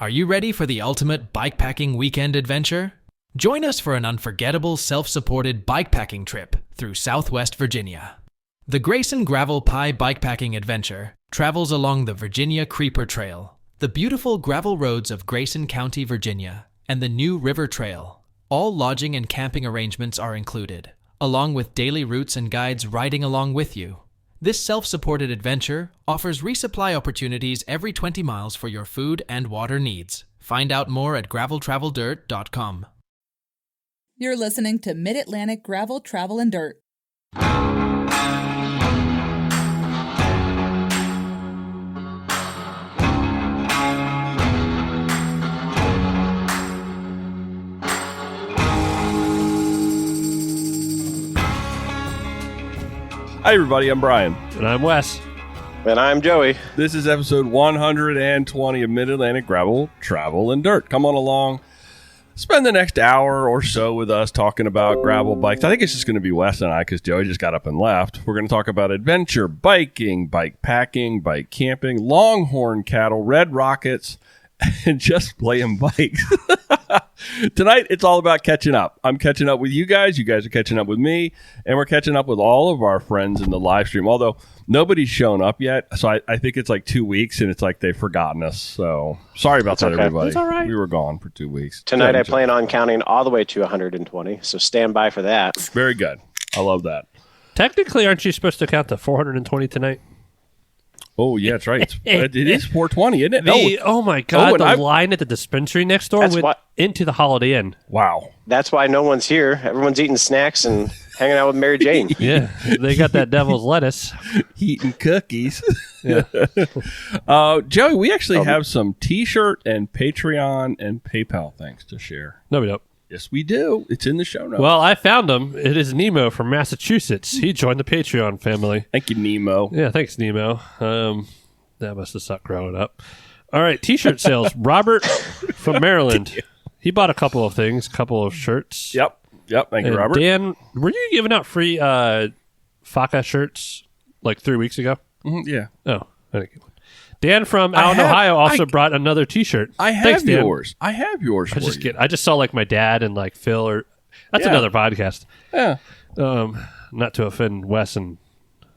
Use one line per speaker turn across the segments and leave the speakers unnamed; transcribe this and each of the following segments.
Are you ready for the ultimate bikepacking weekend adventure? Join us for an unforgettable self-supported bikepacking trip through Southwest Virginia. The Grayson Gravel Pie Bikepacking Adventure travels along the Virginia Creeper Trail, the beautiful gravel roads of Grayson County, Virginia, and the New River Trail. All lodging and camping arrangements are included, along with daily routes and guides riding along with you. This self-supported adventure offers resupply opportunities every 20 miles for your food and water needs. Find out more at graveltraveldirt.com.
You're listening to Mid-Atlantic Gravel, Travel, and Dirt.
Hi, everybody. I'm Brian.
And I'm Wes.
And I'm Joey.
This is episode 120 of Mid-Atlantic Gravel, Travel, and Dirt. Come on along. Spend the next hour or so with us talking about gravel bikes. I think it's just going to be Wes and I because Joey just got up and left. We're going to talk about adventure, biking, bike packing, bike camping, longhorn cattle, red rockets, and just playing bikes. Tonight, it's all about catching up. I'm catching up with you guys. You guys are catching up with me. And we're catching up with all of our friends in the live stream. Although nobody's shown up yet. So I think it's like 2 weeks and it's like they've forgotten us. So sorry about that, everybody.
It's all right.
We were gone for 2 weeks.
Tonight, I plan on counting all the way to 120. So stand by for that.
Very good. I love that.
Technically, aren't you supposed to count to 420 tonight?
Oh, yeah, that's right. It is 420, isn't it?
Oh my God. The line at the dispensary next door went into the Holiday Inn.
Wow.
That's why no one's here. Everyone's eating snacks and hanging out with Mary Jane.
Yeah. They got that devil's lettuce.
Eating cookies.
Yeah.
Joey, we actually have some T-shirt and Patreon and PayPal things to share.
No, we don't.
Yes, we do. It's in the show notes.
Well, I found him. It is Nemo from Massachusetts. He joined the Patreon family.
Thank you, Nemo.
Yeah, thanks, Nemo. That must have sucked growing up. All right, T-shirt sales. Robert from Maryland. He bought a couple of things, a couple of shirts.
Yep. Thank you, Robert.
Dan, were you giving out free FACA shirts like 3 weeks ago?
Mm-hmm, yeah.
Oh, I didn't get one. Dan from Allen, Ohio also brought another T-shirt.
I have
Thanks, Dan.
yours. I have yours.
I just saw like my dad and like Phil or that's another podcast.
Yeah.
Not to offend Wes and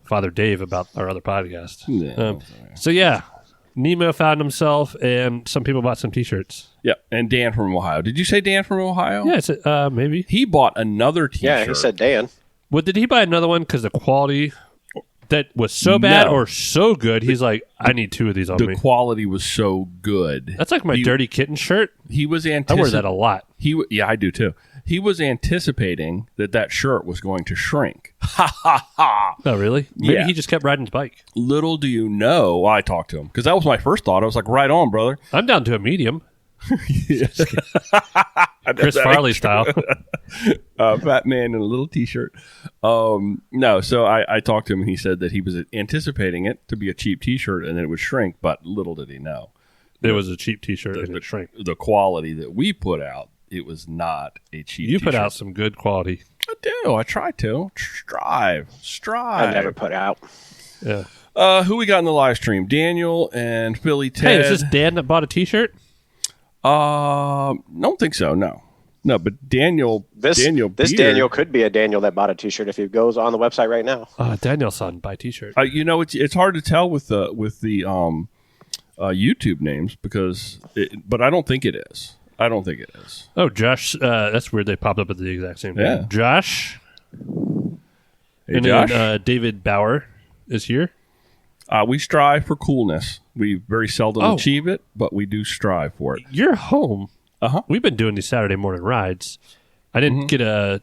Father Dave about our other podcast.
Yeah.
So yeah, Nemo found himself, and some people bought some T-shirts.
Yeah, and Dan from Ohio. Did you say Dan from Ohio?
Yeah, it's, maybe
he bought another T-shirt.
Yeah, he said Dan.
Well, did he buy another one because the quality that was so bad or so good? He's like, I need two of these on me.
The quality was so good.
That's like my Dirty Kitten shirt.
He was
I wear that a lot.
Yeah, I do too. He was anticipating that shirt was going to shrink. Ha ha ha!
Oh, really? Maybe he just kept riding his bike.
Little do you know, I talked to him because that was my first thought. I was like, right on, brother.
I'm down to a medium. Chris Farley style.
Fat man in a little T-shirt. No, so I talked to him and he said that he was anticipating it to be a cheap T-shirt and then it would shrink, but little did he know.
It was a cheap T-shirt and it shrank.
The quality that we put out, it was not a cheap
You
T-shirt.
put out some good quality.
I do. I try to. Strive.
I never put out.
Yeah.
Who we got in the live stream? Daniel and Philly Ted.
Hey, is this Dan that bought a T-shirt?
Don't think so. No, but Daniel.
This Daniel could be a Daniel that bought a T-shirt if he goes on the website right now.
Daniel's son buy T-shirt.
It's hard to tell with the YouTube names but I don't think it is.
Oh, Josh. That's weird. They popped up at the exact same time.
Yeah.
Josh.
Hey,
and
Josh.
then David Bauer is here.
We strive for coolness. We very seldom achieve it, but we do strive for it.
You're home.
Uh-huh.
We've been doing these Saturday morning rides. I didn't get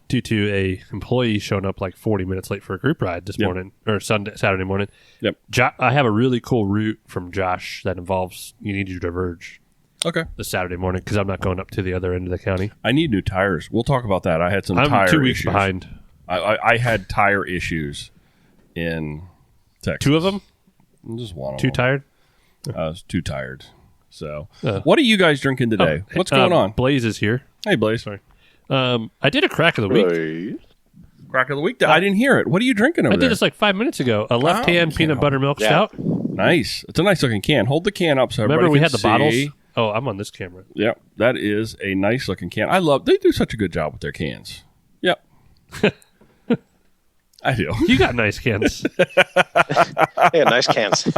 due to a employee showing up like 40 minutes late for a group ride this morning or Saturday morning.
Yep.
I have a really cool route from Josh that involves you need to diverge.
Okay.
The Saturday morning because I'm not going up to the other end of the county.
I need new tires. We'll talk about that. I had some tire issues.
2 weeks behind.
I had tire issues in Texas.
2 of them?
Just one of
Too
them.
tired?
I was too tired. So, what are you guys drinking today? What's going on?
Blaze is here.
Hey, Blaze.
Sorry. I did a crack of the week.
Crack of the week? I didn't hear it. What are you drinking over there?
I did this like 5 minutes ago. A left-hand peanut butter milk stout.
Nice. It's a nice looking can. Hold the can up so
Remember
everybody
we
can
had the
see.
bottles? Oh, I'm on this camera.
Yep, that is a nice looking can. They do such a good job with their cans. Yep. I do.
You got nice cans.
Yeah, nice cans.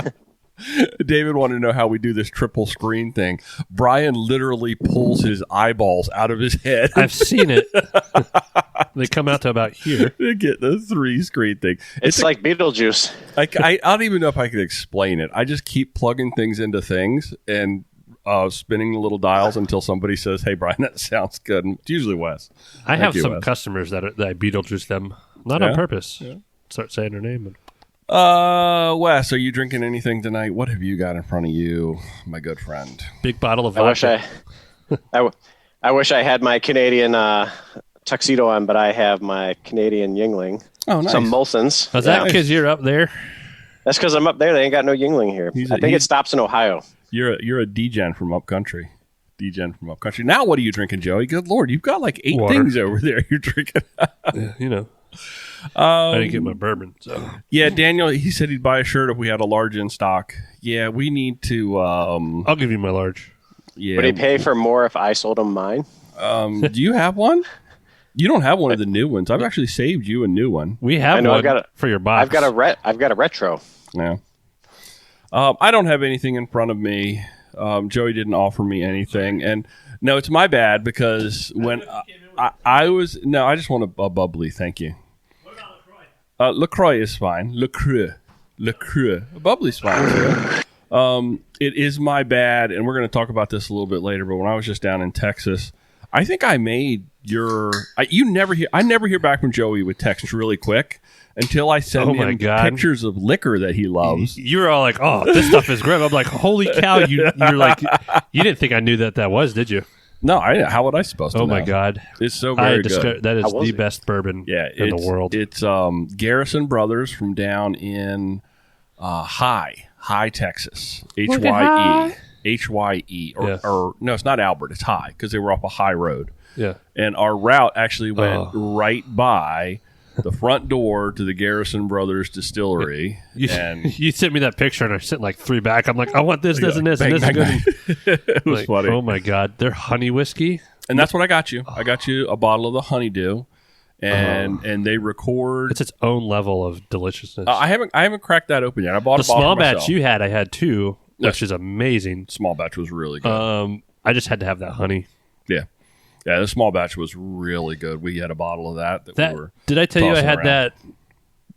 David wanted to know how we do this triple screen thing. Brian literally pulls his eyeballs out of his head.
I've seen it. They come out to about here.
To get the 3-screen thing.
It's like Beetlejuice.
I don't even know if I can explain it. I just keep plugging things into things and spinning the little dials until somebody says, "Hey, Brian, that sounds good." And it's usually Wes.
I have some
Wes.
customers that I Beetlejuice them, not
Yeah?
on purpose. Yeah. Start saying their name.
Wes, are you drinking anything tonight? What have you got in front of you, my good friend?
Big bottle of vodka.
I wish I had my Canadian tuxedo on, but I have my Canadian Yingling.
Oh, nice.
Some Molson's.
Is that because you're up there?
That's because I'm up there. They ain't got no Yingling here. I think it stops in Ohio.
You're a D-gen from upcountry. Now what are you drinking, Joey? Good Lord, you've got like 8
Water.
things over there you're drinking.
Yeah, I didn't get my bourbon. So
Yeah, Daniel, he said he'd buy a shirt if we had a large in stock. Yeah, we need to...
I'll give you my large.
Yeah.
Would he pay for more if I sold him mine?
Do you have one? You don't have one of the new ones. I've actually saved you a new one.
We have one for your box.
I've got a retro.
Yeah. I don't have anything in front of me. Joey didn't offer me anything. And no, it's my bad because when I was... No, I just want a bubbly. Thank you. What about LaCroix? LaCroix is fine. LaCroix. Bubbly's fine too. It is my bad, and we're going to talk about this a little bit later, but when I was just down in Texas, I think I made I never hear back from Joey with text really quick until I send him pictures of liquor that he loves.
You were all like, "Oh, this stuff is great." I'm like, "Holy cow!" You're like, you didn't think I knew that was, did you?
No, how would I supposed to know?
Oh my God,
it's so very good.
That is the best bourbon in the world.
It's Garrison Brothers from down in High, Texas. HYE. Or no, it's not Albert. It's High because they were off a high road.
Yeah.
And our route actually went right by the front door to the Garrison Brothers distillery.
You sent me that picture, and I sent like 3 back. I'm like, I want this, this, and this, and this is good.
It was funny.
Oh my God, they're honey whiskey,
and that's what I got you. I got you a bottle of the honeydew, and they record.
It's its own level of deliciousness.
I haven't cracked that open yet. I bought
the
a bottle
small batch
myself.
you had. I had 2, which is amazing.
Small batch was really good.
I just had to have that honey.
Yeah, the small batch was really good. We had a bottle of that we were
Did I tell you I had
around.
that?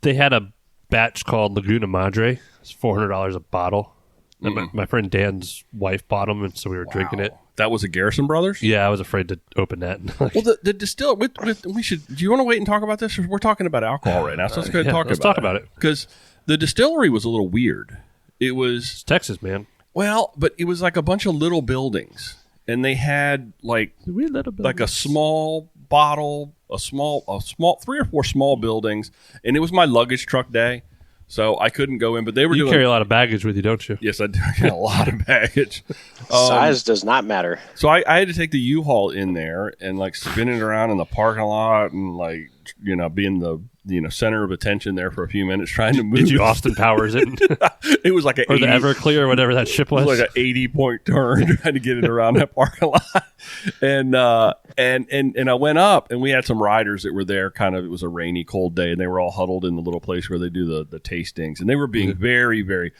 They had a batch called Laguna Madre. It's $400 a bottle. And my friend Dan's wife bought them, and so we were drinking it.
That was a Garrison Brothers?
Yeah, I was afraid to open that.
Well, the distiller, we should. Do you want to wait and talk about this? Or we're talking about alcohol right now, so let's go ahead and
let's talk about it.
Because the distillery was a little weird. It's
Texas, man.
Well, but it was like a bunch of little buildings. And they had like a small bottle, a small 3 or 4 small buildings, and it was my luggage truck day, so I couldn't go in. But they were doing.
You carry a lot of baggage with you, don't you?
Yes, I do. I got a lot of baggage.
Size does not matter.
So I had to take the U-Haul in there and like spin it around in the parking lot and like being the center of attention there for a few minutes trying to move.
Did you Austin Powers it?
It was like
the Everclear or whatever that ship was.
It was like an 80-point turn trying to get it around that parking lot. And I went up, and we had some riders that were there. It was a rainy, cold day, and they were all huddled in the little place where they do the tastings, and they were being very, very.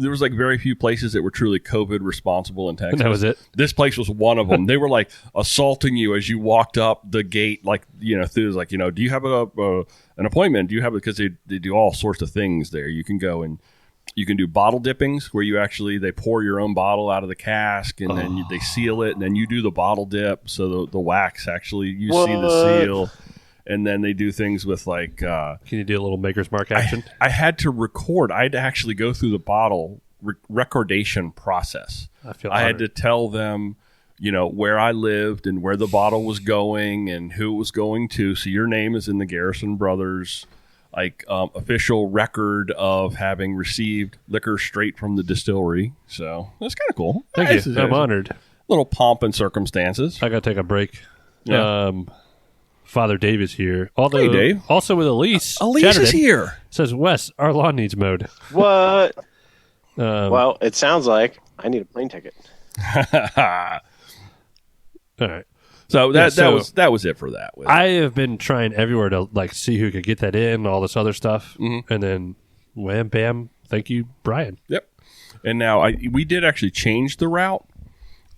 There was like very few places that were truly COVID responsible in Texas.
That was it.
This place was one of them. They were like assaulting you as you walked up the gate, like through like do you have an appointment? Do you have it? Because they do all sorts of things there. You can go and you can do bottle dippings where they pour your own bottle out of the cask and then they seal it and then you do the bottle dip. So the wax actually see the seal. And then they do things with like...
Can you do a little Maker's Mark action?
I had to record. I had to actually go through the bottle recordation process. I had to tell them, where I lived and where the bottle was going and who it was going to. So your name is in the Garrison Brothers official record of having received liquor straight from the distillery. So that's kind of cool.
Thank you. I'm honored.
Little pomp and circumstances.
I got to take a break.
Yeah.
Father Dave is here. Although,
hey, Dave.
Also with Elise.
Elise is here.
Says, Wes, our lawn needs mowed.
What? Well, it sounds like I need a plane ticket.
All right.
So that was it for that.
I have been trying everywhere to like see who could get that in, all this other stuff, and then wham bam, thank you, Brian.
Yep. And now we did actually change the route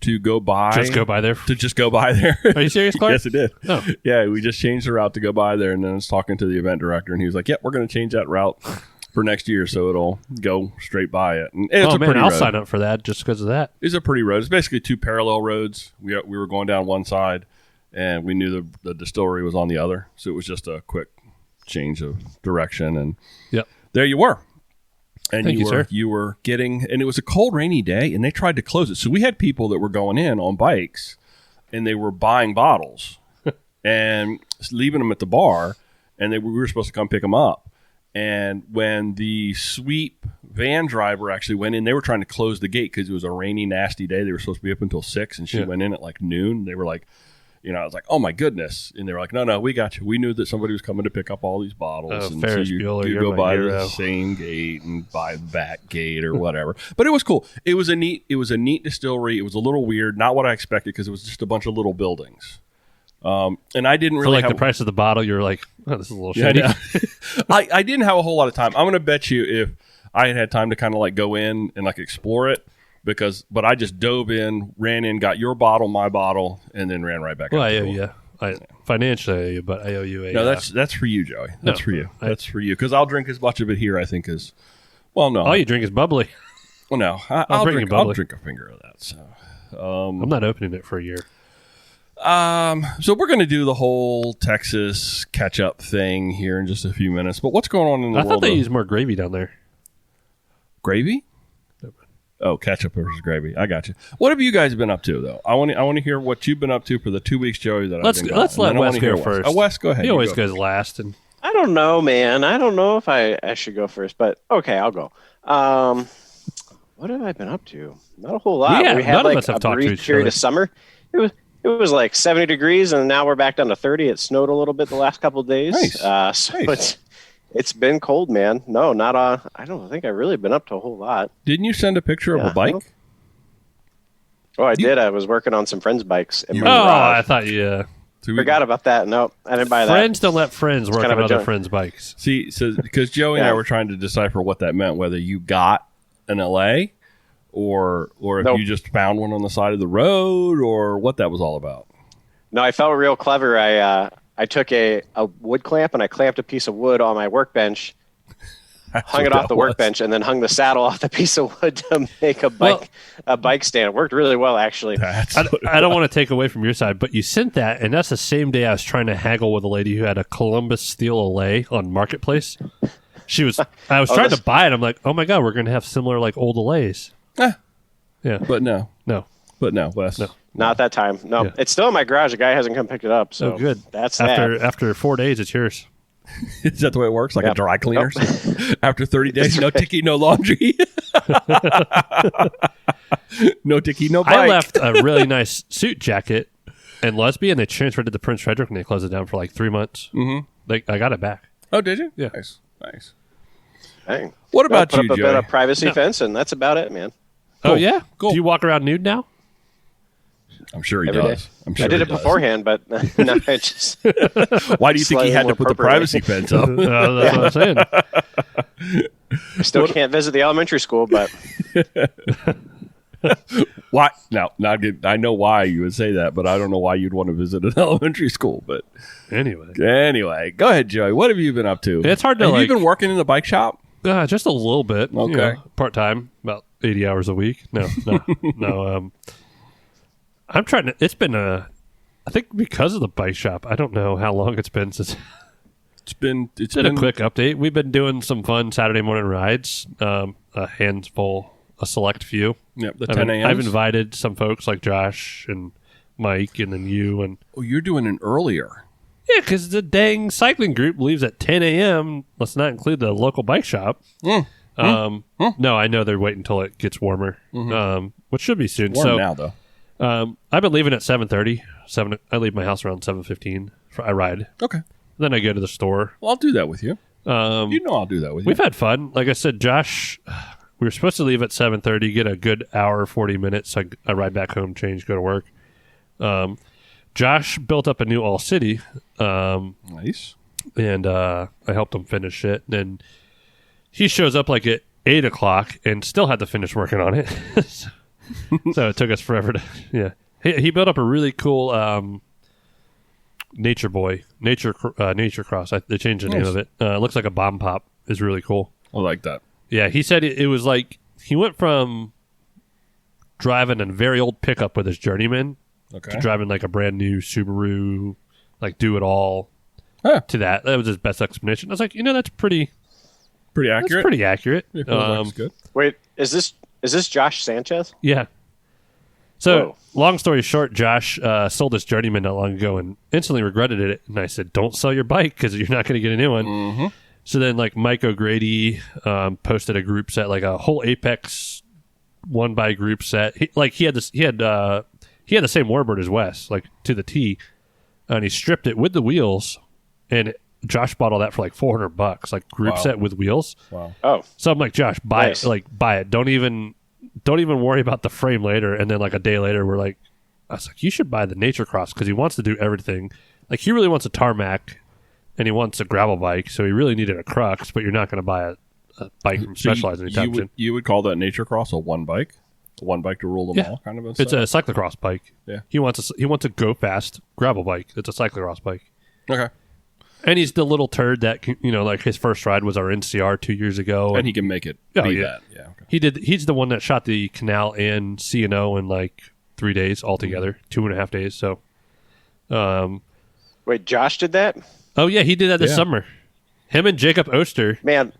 to go by.
Just go by there.
To just go by there.
Are you serious, Clark?
Yes, it did.
Oh.
Yeah, we just changed the route to go by there, and then I was talking to the event director, and he was like, "Yep, we're going to change that route for next year, so it'll go straight by it." And it's a
man,
pretty
I'll
road.
sign up for that just because of that.
It's a pretty road. It's basically two parallel roads. We were going down one side, and we knew the distillery was on the other, so it was just a quick change of direction, and there you were. And
Thank you, sir.
You were getting, and it was a cold, rainy day, and they tried to close it. So we had people that were going in on bikes, and they were buying bottles and leaving them at the bar, and we were supposed to come pick them up. And when the sweep van driver actually went in, they were trying to close the gate because it was a rainy, nasty day. They were supposed to be up until 6, and she went in at like noon. They were like, I was like, oh my goodness. And they were like, no, we got you. We knew that somebody was coming to pick up all these bottles. And
Ferris
so you
Bueller,
go by the same gate and by the back gate or whatever. But it was cool. It was a neat distillery. It was a little weird. Not what I expected because it was just a bunch of little buildings. And I didn't really
for the price of the bottle, you're like, oh, this is a little shady.
I didn't have a whole lot of time. I'm going to bet you if I had time to kind of like go in and like explore it, but I just dove in, ran in, got your bottle, my bottle, and then ran right back out.
Well, I owe you. Financially, I owe you, but I owe you a...
No, that's for you, Joey. That's for you. That's for you. Because I'll drink as much of it here, I think, as... Well, no.
All you drink is bubbly.
Well, no. I'll drink a finger of that. So,
I'm not opening it for a year.
So we're going to do the whole Texas catch-up thing here in just a few minutes. But what's going on in the world?
I thought they use more gravy down there.
Gravy? Oh, ketchup versus gravy. I got you. What have you guys been up to, though? I want to hear what you've been up to for the 2 weeks, Joey.
Let's let Wes go first.
Wes, go ahead.
He always goes last. And
I don't know, man. I don't know if I should go first, but okay, I'll go. What have I been up to? Not a whole lot.
Yeah,
we had
none of
like
us have
a
talked to
brief
each
period
other.
of summer. It was like 70 degrees, and now we're back down to 30. It snowed a little bit the last couple of days.
Nice.
It's been cold, man. No, not I don't think I've really been up to a whole lot.
Didn't you send a picture of a bike?
Oh, I did. I was working on some friends' bikes.
I thought you...
Forgot about that. No, I didn't buy that.
Friends don't let friends work on other friends' bikes.
See, so because Joey and I were trying to decipher what that meant, whether you got an LA or if you just found one on the side of the road or what that was all about.
No, I felt real clever. I took a wood clamp and I clamped a piece of wood on my workbench, hung it off the workbench, and then hung the saddle off the piece of wood to make a bike stand. It worked really well, actually.
I don't want to take away from your side, but you sent that, and that's the same day I was trying to haggle with a lady who had a Columbus steel Allay on Marketplace. I was trying to buy it. I'm like, oh my God, we're going to have similar like old Allays. Yeah.
But no, Wes.
No.
Not that time. No, It's still in my garage. The guy hasn't come pick it up. So
good.
That's
after 4 days, it's yours.
Is that the way it works? Like a dry cleaners? After 30 days, no ticky, no laundry. No ticky, no bike.
I left a really nice suit jacket in Lesbian. They transferred it to Prince Frederick, and they closed it down for like 3 months. Mm-hmm. I got it back.
Oh, did you?
Yeah.
Nice.
Dang.
What about you,
Put up
Joey?
a bit of privacy fence, and that's about it, man.
Cool. Oh, yeah?
Cool.
Do you walk around nude now?
I'm sure he
Every
does.
day.
I'm sure
I did
he
it
does.
beforehand, but no, I just.
Why do you think he had to put the privacy fence up?
That's what I'm saying.
I still can't visit the elementary school, but.
Why? Now, not good. I know why you would say that, but I don't know why you'd want to visit an elementary school. But anyway, go ahead, Joey. What have you been up to?
It's hard to.
Have you been working in the bike shop?
Just a little bit.
Okay,
part time, about 80 hours a week. No. I'm trying to. It's been I think because of the bike shop. I don't know how long it's been since. It's been a quick update. We've been doing some fun Saturday morning rides. A select few.
Yep, the 10 a.m.
I've invited some folks like Josh and Mike and then you. And
you're doing an earlier.
Yeah, because the dang cycling group leaves at 10 a.m. Let's not include the local bike shop. No, I know they're waiting until it gets warmer, which should be soon.
Warm now, though.
I've been leaving at 7:30. I leave my house around 7:15. I ride.
Okay.
Then I go to the store.
Well, I'll do that with you. I'll do that with you.
We've had fun. Like I said, Josh, we were supposed to leave at 7:30, get a good hour, 40 minutes. So I ride back home, change, go to work. Josh built up a new All City.
Nice.
And I helped him finish it. And he shows up like at 8 o'clock and still had to finish working on it. So it took us forever to, yeah. He built up a really cool Nature Cross. They changed the name of it. It looks like a bomb pop. It's really cool.
I like that.
Yeah, he said it was like, he went from driving a very old pickup with his Journeyman to driving like a brand new Subaru, like do it all to that. That was his best explanation. I was like, that's pretty accurate. That's pretty accurate.
Yeah, that's good.
Wait, is this Josh Sanchez?
Yeah. So, long story short, Josh sold his Journeyman not long ago and instantly regretted it. And I said, don't sell your bike because you're not going to get a new one. Mm-hmm. So then, like, Mike O'Grady posted a group set, like a whole Apex one by group set. He had the same warbird as Wes, like to the T, and he stripped it with the wheels. And Josh bought all that for like $400, like group set with wheels.
Wow.
Oh,
so I'm like, Josh, buy it. Like, buy it. Don't even worry about the frame later. And then like a day later, I was like, you should buy the Nature Cross because he wants to do everything. Like, he really wants a tarmac and he wants a gravel bike, so he really needed a Crux, but you're not going to buy a bike from Specialized anytime soon.
You would call that Nature Cross a one bike? One bike to rule them all, kind of?
It's a cyclocross bike.
Yeah.
He wants a go fast gravel bike. It's a cyclocross bike.
Okay.
And he's the little turd that, like his first ride was our NCR 2 years ago.
And he can make it that. Yeah. Okay.
He's the one that shot the Canal and C&O in like 3 days altogether, 2.5 days. So,
wait, Josh did that?
Oh yeah, he did that this summer. Him and Jacob Oster.
Man,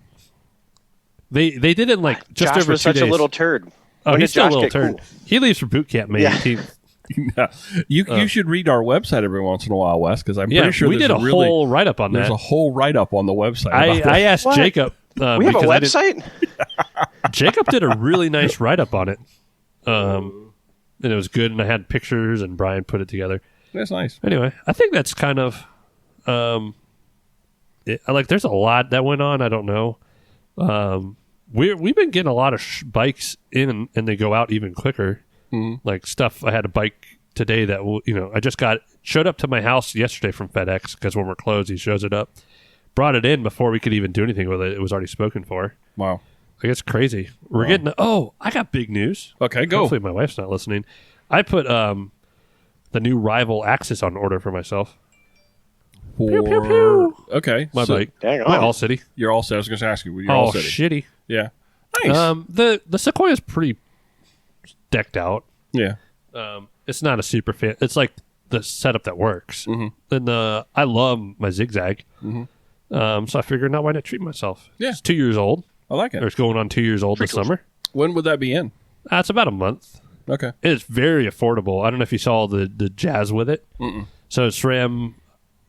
they did it in like just
Josh
over
was
2
such
days.
a little turd.
Oh,
When
he's
did
still a
Josh
little
get
turd.
cool?
He leaves for boot camp May 18th.
You should read our website every once in a while, Wes, because I'm pretty sure
we did a whole write up on that.
There's a whole write up on the website.
I asked
What?
Jacob.
We have a website?
Jacob did a really nice write up on it, and it was good. And I had pictures, and Brian put it together.
That's nice.
Anyway, I think that's kind of there's a lot that went on. I don't know. We've been getting a lot of bikes in, and they go out even quicker. Mm-hmm. Like stuff. I had a bike today that I just showed up to my house yesterday from FedEx because when we're closed, he shows it up. Brought it in before we could even do anything with it. It was already spoken for.
Wow.
Like, it's crazy. We're getting. I got big news.
Okay, go.
Hopefully my wife's not listening. I put the new Rival Axis on order for myself. Pew, pew, pew.
Okay.
My bike.
Dang
My
on.
All City.
You're all set. I was going to ask you. You're all city.
Shitty.
Yeah. Nice.
The Sequoia's pretty decked out.
Yeah.
It's not a super fan. It's like the setup that works. Mm-hmm. And I love my Zigzag. Mm-hmm. So I figured, now why not treat myself?
Yeah.
It's 2 years old.
I like it.
Or it's going on 2 years old this summer.
When would that be in?
It's about a month.
Okay.
It's very affordable. I don't know if you saw the jazz with it.
Mm-mm.
So SRAM,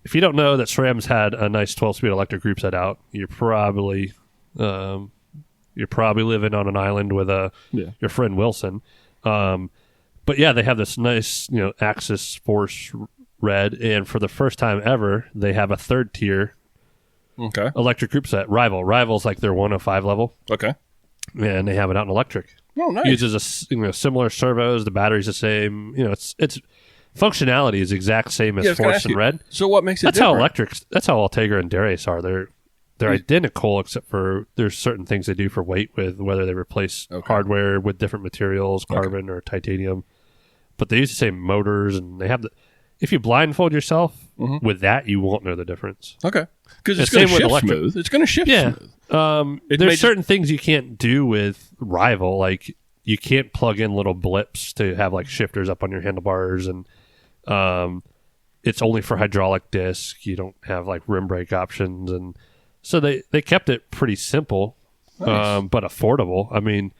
if you don't know that SRAM's had a nice 12-speed electric group set out, you're probably living on an island with your friend Wilson. But yeah, they have this nice, Axis Force Red, and for the first time ever, they have a third tier electric group set. Rival's like their 105 level.
Okay.
And they have it out in electric.
Oh, nice.
Uses similar servos. The battery's the same. It's functionality is exact same as Force and Red.
So what makes it
That's
different?
how electrics. That's how Ultegra and Darius are. They're identical, except for there's certain things they do for weight, with whether they replace hardware with different materials, carbon or titanium. But they use the same motors, and they have if you blindfold yourself with that, you won't know the difference.
Okay. Because it's going to shift smooth. It's going to shift smooth.
There's certain things you can't do with Rival, like you can't plug in little blips to have like shifters up on your handlebars, and it's only for hydraulic disc. You don't have like rim brake options, and so they kept it pretty simple, but affordable. I mean,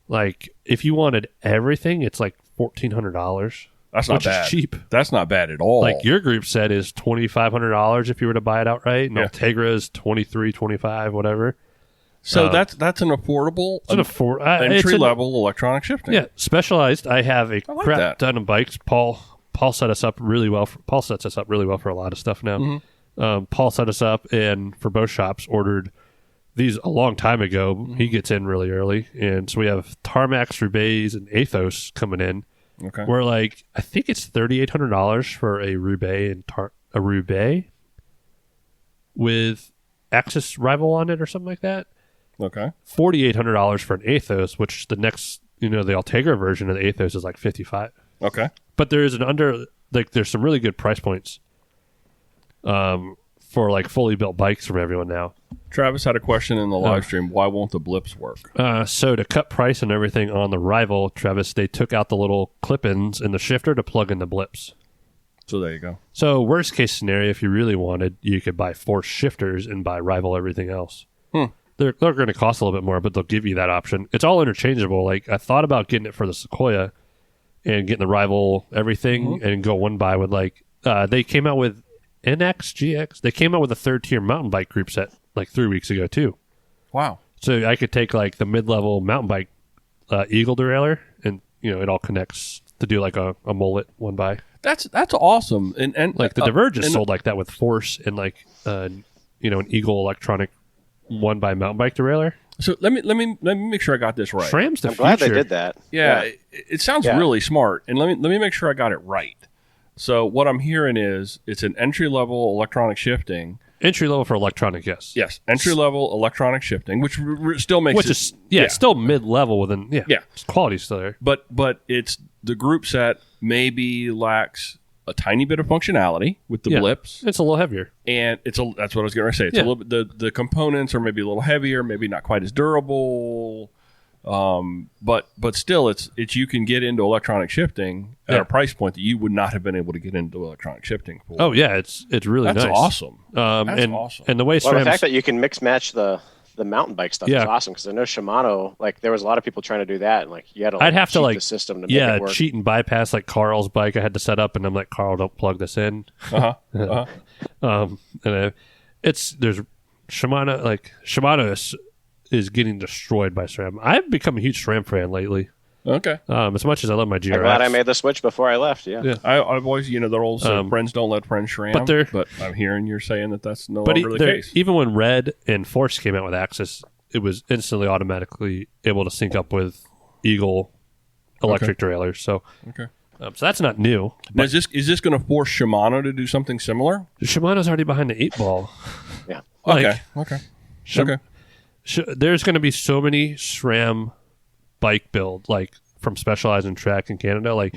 like if you wanted everything, it's like $1,400.
That's not bad.
Is cheap.
That's not bad at all.
Like your group set is $2,500 if you were to buy it outright. And Ultegra is $23, $25, whatever.
So that's an affordable, entry level electronic shifting.
Yeah, Specialized. I have a crap ton of bikes. Paul set us up really well. Paul sets us up really well for a lot of stuff now. Mm-hmm. Paul set us up, and for both shops ordered these a long time ago. He gets in really early, and so we have Tarmacs, Roubaix, and Athos coming in.
Okay.
We're like, I think it's $3,800 for a Roubaix and a Roubaix with Axis Rival on it or something like that.
Okay.
$4,800 for an Athos, which the next, the Altegra version of the Athos is like $55.
Okay.
But there is there's some really good price points for like fully built bikes from everyone now.
Travis had a question in the live stream. Why won't the blips work?
So to cut price and everything on the Rival, Travis, they took out the little clip-ins in the shifter to plug in the blips.
So there you go.
So worst case scenario, if you really wanted, you could buy 4 shifters and buy Rival everything else. They're going to cost a little bit more, but they'll give you that option. It's all interchangeable. Like I thought about getting it for the Sequoia and getting the Rival everything and go one buy with like they came out with NX, GX. They came out with a 3rd-tier mountain bike group set like 3 weeks ago too.
Wow.
So I could take like the mid-level mountain bike Eagle derailleur and it all connects to do like a mullet one buy.
That's awesome. And
like the Diverge is sold like that with Force and like an Eagle electronic one by mountain bike derailleur.
So let me make sure I got this right.
SRAM's the
I'm
future.
glad they did that.
Yeah, it sounds really smart. And let me make sure I got it right. So what I'm hearing is it's an entry-level electronic shifting.
Entry level for electronic, yes.
Yes, entry-level electronic shifting, which still makes
it's still mid-level within, quality's still there.
But it's the group set maybe lacks a tiny bit of functionality with the blips.
It's a little heavier.
And that's what I was going to say. It's a little bit, the components are maybe a little heavier, maybe not quite as durable. But still it's you can get into electronic shifting at a price point that you would not have been able to get into electronic shifting for.
Oh yeah, it's really
That's
nice.
Awesome. That's
awesome. And the way
the fact that you can mix match the mountain bike stuff is awesome, because I know Shimano, like there was a lot of people trying to do that, and like you had to
I'd have to
cheat
like
the system to make it work.
cheat and bypass like Carl's bike. I had to set up, and I'm like, Carl, don't plug this in. And there's Shimano is getting destroyed by SRAM. I've become a huge SRAM fan lately.
Okay.
As much as I love my GRX.
I'm glad I made the switch before I left. Yeah.
I've always, the old friends don't let friends SRAM. But I'm hearing you're saying that's no longer the case.
Even when Red and Force came out with Axis, it was instantly automatically able to sync up with Eagle electric derailleurs. So, so that's not new.
Now, is this going to force Shimano to do something similar?
Shimano's already behind the 8 ball.
Yeah.
Okay.
There's going to be so many SRAM bike build, like from Specialized and Track in Canada, like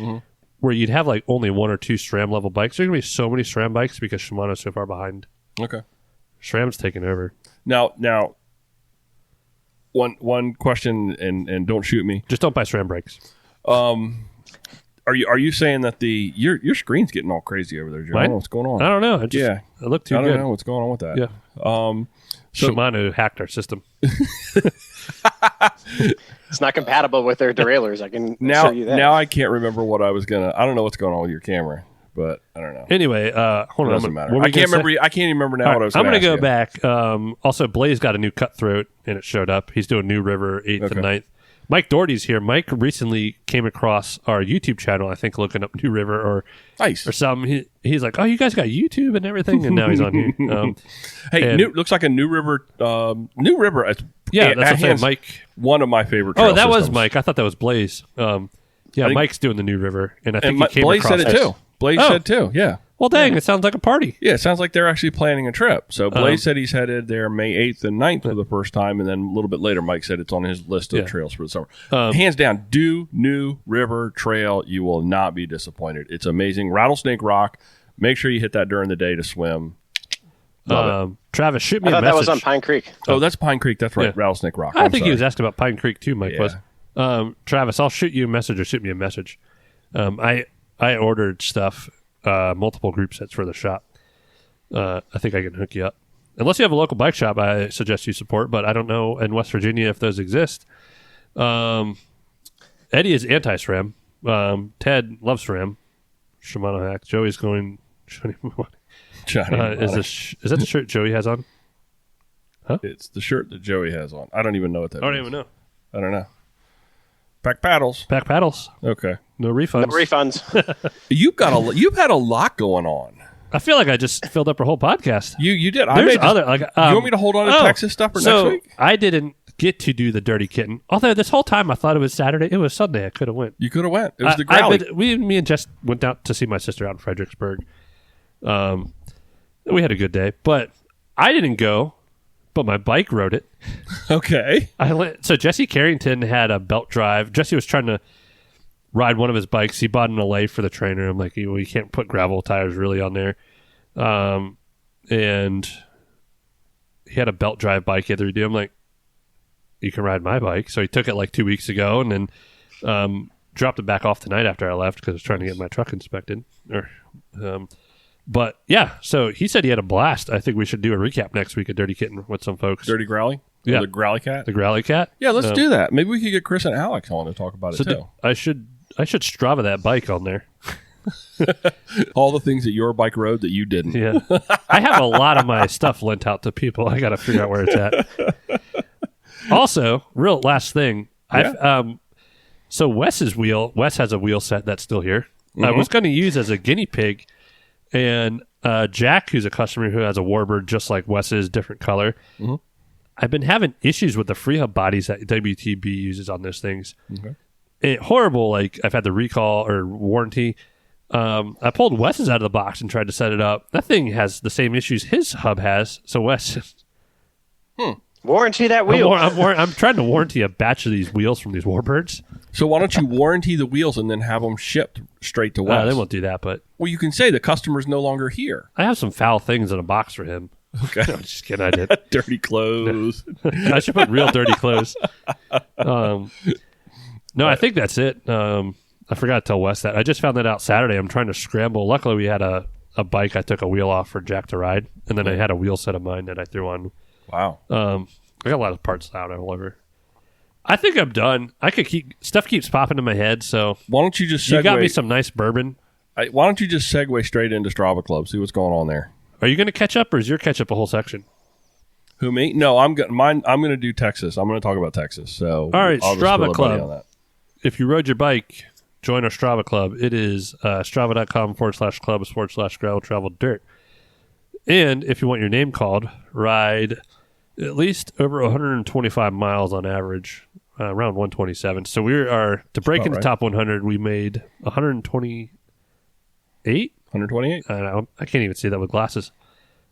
where you'd have like only 1 or 2 SRAM level bikes. There's going to be so many SRAM bikes because Shimano's so far behind. Okay. SRAM's taking over.
Now, one question, and don't shoot me.
Just don't buy SRAM brakes.
Are you saying that your screen's getting all crazy over there, Joe? I don't know what's going on.
I don't know. I look too good.
I don't know what's going on with that.
Yeah. Shimano hacked our system.
It's not compatible with their derailleurs. I can assure you that.
Now I can't remember what I was gonna. I don't know what's going on with your camera, but I don't know.
Anyway, hold on.
It doesn't matter. I can't remember. I can't even remember now what I was.
I'm
going to
go back. Also, Blaze got a new cutthroat, and it showed up. He's doing New River 8th and 9th. Mike Doherty's here. Mike recently came across our YouTube channel, I think, looking up New River or something. He's like, oh, you guys got YouTube and everything? And now he's on here.
Looks like a New River. New River.
That's what I'm saying, Mike.
One of my favorite trail
that
systems.
was Mike. I thought that was Blaze. Mike's doing the New River. And I think he came
Blaze
across
said it too. Blaze said too, yeah.
Well, dang, it sounds like a party.
Yeah, it sounds like they're actually planning a trip. So Blaze said he's headed there May 8th and 9th for the first time, and then a little bit later, Mike said it's on his list of trails for the summer. Hands down, do New River Trail. You will not be disappointed. It's amazing. Rattlesnake Rock. Make sure you hit that during the day to swim. Love it.
Travis, shoot me a message.
I thought that was on Pine Creek.
Oh, that's Pine Creek. That's right. Yeah. Rattlesnake Rock.
I think he was asking about Pine Creek too, Mike was. Travis, I'll shoot you a message or shoot me a message. I ordered stuff. Multiple group sets for the shop. I think I can hook you up. Unless you have a local bike shop, I suggest you support, but I don't know in West Virginia if those exist. Eddie is anti-SRAM. Ted loves SRAM. Shimano hack. Joey's going... Is that the shirt Joey has on? Huh?
It's the shirt that Joey has on. I don't even know what that is.
I don't even know.
I don't know. Back paddles.
Back paddles.
Okay.
No refunds.
No refunds.
You've had a lot going on.
I feel like I just filled up our whole podcast.
You did.
There's other like.
You want me to hold on to Texas stuff for next week?
I didn't get to do the Dirty Kitten. Although this whole time I thought it was Saturday. It was Sunday. I could have went.
You could have went. It was the growly.
Me and Jess went out to see my sister out in Fredericksburg. We had a good day, but I didn't go. But my bike rode it.
Okay.
So Jesse Carrington had a belt drive. Jesse was trying to ride one of his bikes. He bought an Allay for the trainer. I'm like, you can't put gravel tires really on there. And he had a belt drive bike the other day. I'm like, you can ride my bike. So he took it like 2 weeks ago and then dropped it back off tonight after I left because I was trying to get my truck inspected. But yeah, so he said he had a blast. I think we should do a recap next week of Dirty Kitten with some folks.
Dirty Growly?
Yeah.
The Growly Cat?
The Growly Cat?
Yeah, let's do that. Maybe we could get Chris and Alex on to talk about it too.
I should Strava that bike on there.
All the things that your bike rode that you didn't.
Yeah. I have a lot of my stuff lent out to people. I got to figure out where it's at. Also, real last thing.
Yeah.
So Wes has a wheel set that's still here. I was going to use as a guinea pig. And Jack, who's a customer who has a Warbird just like Wes's, different color. Mm-hmm. I've been having issues with the free hub bodies that WTB uses on those things. Okay. Horrible. Like I've had the recall or warranty. I pulled Wes's out of the box and tried to set it up. That thing has the same issues his hub has. So Wes,
warranty that wheel.
I'm trying to warranty a batch of these wheels from these Warbirds.
So why don't you warranty the wheels and then have them shipped straight to Wes?
They won't do that, but
well, you can say the customer's no longer here.
I have some foul things in a box for him.
Okay,
no, just kidding. I did.
Dirty clothes.
I should put real dirty clothes. No, I think that's it. I forgot to tell Wes that. I just found that out Saturday. I'm trying to scramble. Luckily, we had a bike. I took a wheel off for Jack to ride, and then I had a wheel set of mine that I threw on.
Wow.
I got a lot of parts out all over. I think I'm done. Stuff keeps popping in my head, so
why don't you just segue?
You got me some nice bourbon.
Why don't you just segue straight into Strava Club? See what's going on there.
Are you going to catch up, or is your catch up a whole section?
Who, me? No, I'm going to do Texas. I'm going to talk about Texas. So
all right,
I'll
Strava Club. If you rode your bike, join our Strava Club. It is strava.com/club/gravel travel dirt. And if you want your name called, ride at least over 125 miles on average, around 127. So we are, to break into top 100, we made 128?
128?
I can't even see that with glasses.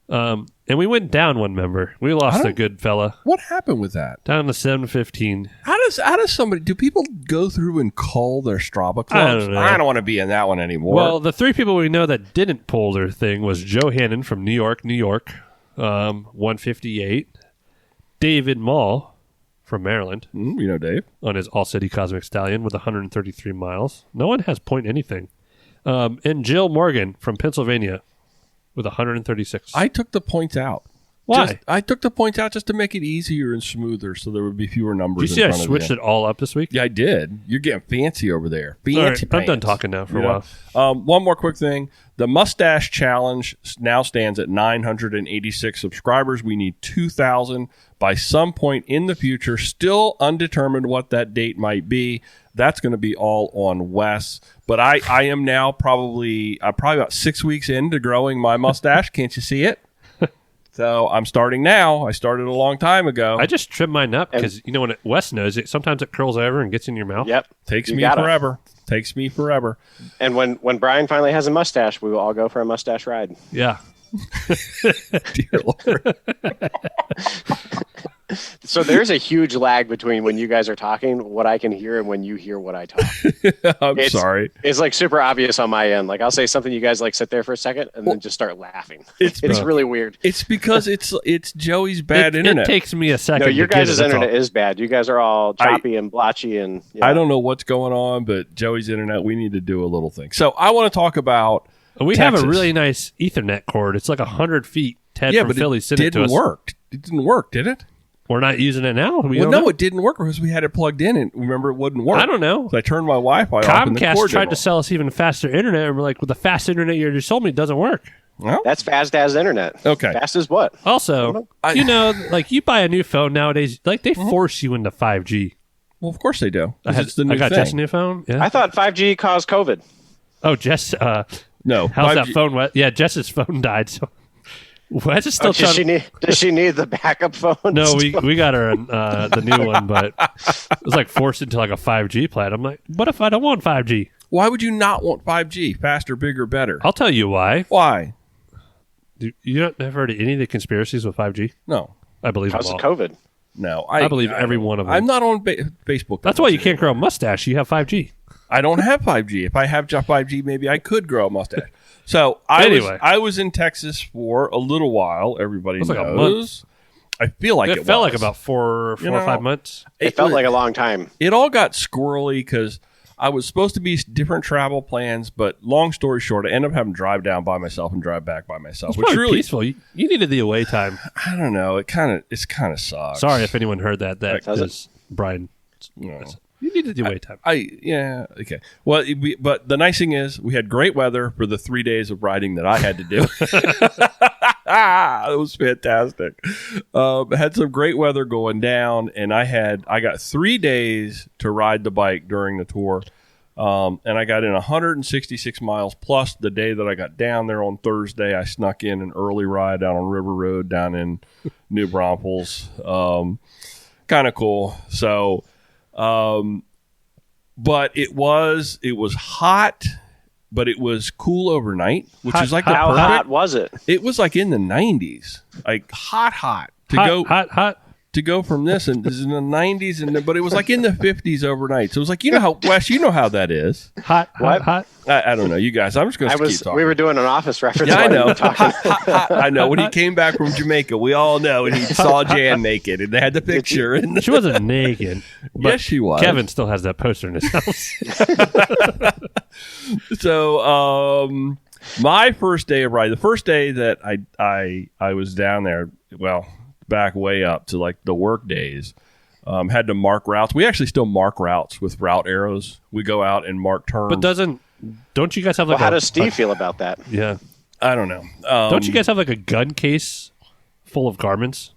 And we went down one member. We lost a good fella.
What happened with that?
Down to 715.
How does somebody, do people go through and cull their Strava clubs?
I don't know.
I don't want to be in that one anymore.
Well, the three people we know that didn't pull their thing was Joe Hannon from New York, 158. David Mall from Maryland.
You know Dave.
On his All-City Cosmic Stallion with 133 miles. No one has point anything. And Jill Morgan from Pennsylvania with 136.
I took the points out.
Why?
I took the points out just to make it easier and smoother so there would be fewer numbers.
Did you see I switched it all up this week?
Yeah, I did. You're getting fancy over there. Fancy
right, I'm done talking now for a
while. One more quick thing. The Mustache Challenge now stands at 986 subscribers. We need 2,000 by some point in the future. Still undetermined what that date might be. That's going to be all on Wes. But I am now probably about 6 weeks into growing my mustache. Can't you see it? So I'm starting now. I started a long time ago.
I just trimmed mine up because, when Wes knows it, sometimes it curls over and gets in your mouth.
Yep.
Takes me forever. Takes me forever.
And when Brian finally has a mustache, we will all go for a mustache ride.
Yeah.
Dear Lord.
So there's a huge lag between when you guys are talking, what I can hear, and when you hear what I talk.
I'm sorry.
It's like super obvious on my end. Like I'll say something, you guys like sit there for a second and then just start laughing. It's really weird.
It's because it's Joey's bad internet.
It takes me a second.
No, your guys' internet is bad. You guys are all choppy and blotchy, and
I don't know what's going on, but Joey's internet, we need to do a little thing. So I want to talk about
We
Texas.
have a really nice Ethernet cord. It's like 100 feet. Ted from Philly sent it to us.
It didn't work, did it?
We're not using it now.
It didn't work because we had it plugged in, and remember, it wouldn't work.
I don't know.
So I turned my Wi-Fi off.
Comcast tried to sell us even faster internet, and we're like, well, the fast internet you just sold me doesn't work.
Well,
that's fast as internet.
Okay.
Fast as what?
Also, like you buy a new phone nowadays, like they force you into 5G.
Well, of course they do. It's the new
I got
thing.
Jess a new phone. Yeah.
I thought 5G caused COVID.
Oh, Jess,
No.
How's
5G
that phone? Yeah, Jess's phone died. So Wes is still trying.
Does she need the backup phone?
No, we got her the new one, but it was like forced into like a 5G plan. I'm like, what if I don't want 5G?
Why would you not want 5G? Faster, bigger, better.
I'll tell you why.
Why?
You don't have heard of any of the conspiracies with 5G?
No.
I believe
How's
them
it
all.
COVID?
No.
I believe every one of them.
I'm not on Facebook.
That's why you can't grow a mustache. You have 5G.
I don't have 5G. If I have 5G, maybe I could grow a mustache. So
Anyway.
I was in Texas for a little while. Everybody
It was
knows.
like a month.
I feel like it
felt
was.
like about four or 5 months.
It felt like a long time.
It all got squirrely because I was supposed to be different travel plans, but long story short, I ended up having to drive down by myself and drive back by myself,
It's
which
probably
really
peaceful. You needed the away time.
I don't know. It's kind of sucks.
Sorry if anyone heard that. That
Does it?
is Brian.
No.
You needed the away time.
Yeah, okay. Well, but the nice thing is we had great weather for the 3 days of riding that I had to do. It was fantastic. Had some great weather going down, and I got 3 days to ride the bike during the tour, and I got in 166 miles plus the day that I got down there on Thursday. I snuck in an early ride out on River Road down in New Braunfels. Kind of cool. So. But it was hot, but it was cool overnight, which is like
How hot was it?
It was like in the 90s, like hot to go from this and this is in the 90s, but it was like in the 50s overnight. So it was like, Wes, you know how that is.
Hot.
I don't know, you guys. I'm just going to keep talking.
We were doing an Office reference.
Yeah, I
while you
know.
were talking.
I know. When he came back from Jamaica, we all know, and he saw Jan naked, and they had the picture. And
She wasn't naked. But
yes, she was.
Kevin still has that poster in his house.
So, my first day of riding, the first day that I was down there, well, back way up to like the work days, had to mark routes. We actually still mark routes with route arrows. We go out and mark turns.
But don't you guys have like
How does Steve feel about that?
Yeah.
I don't know.
Don't you guys have like a gun case full of garments?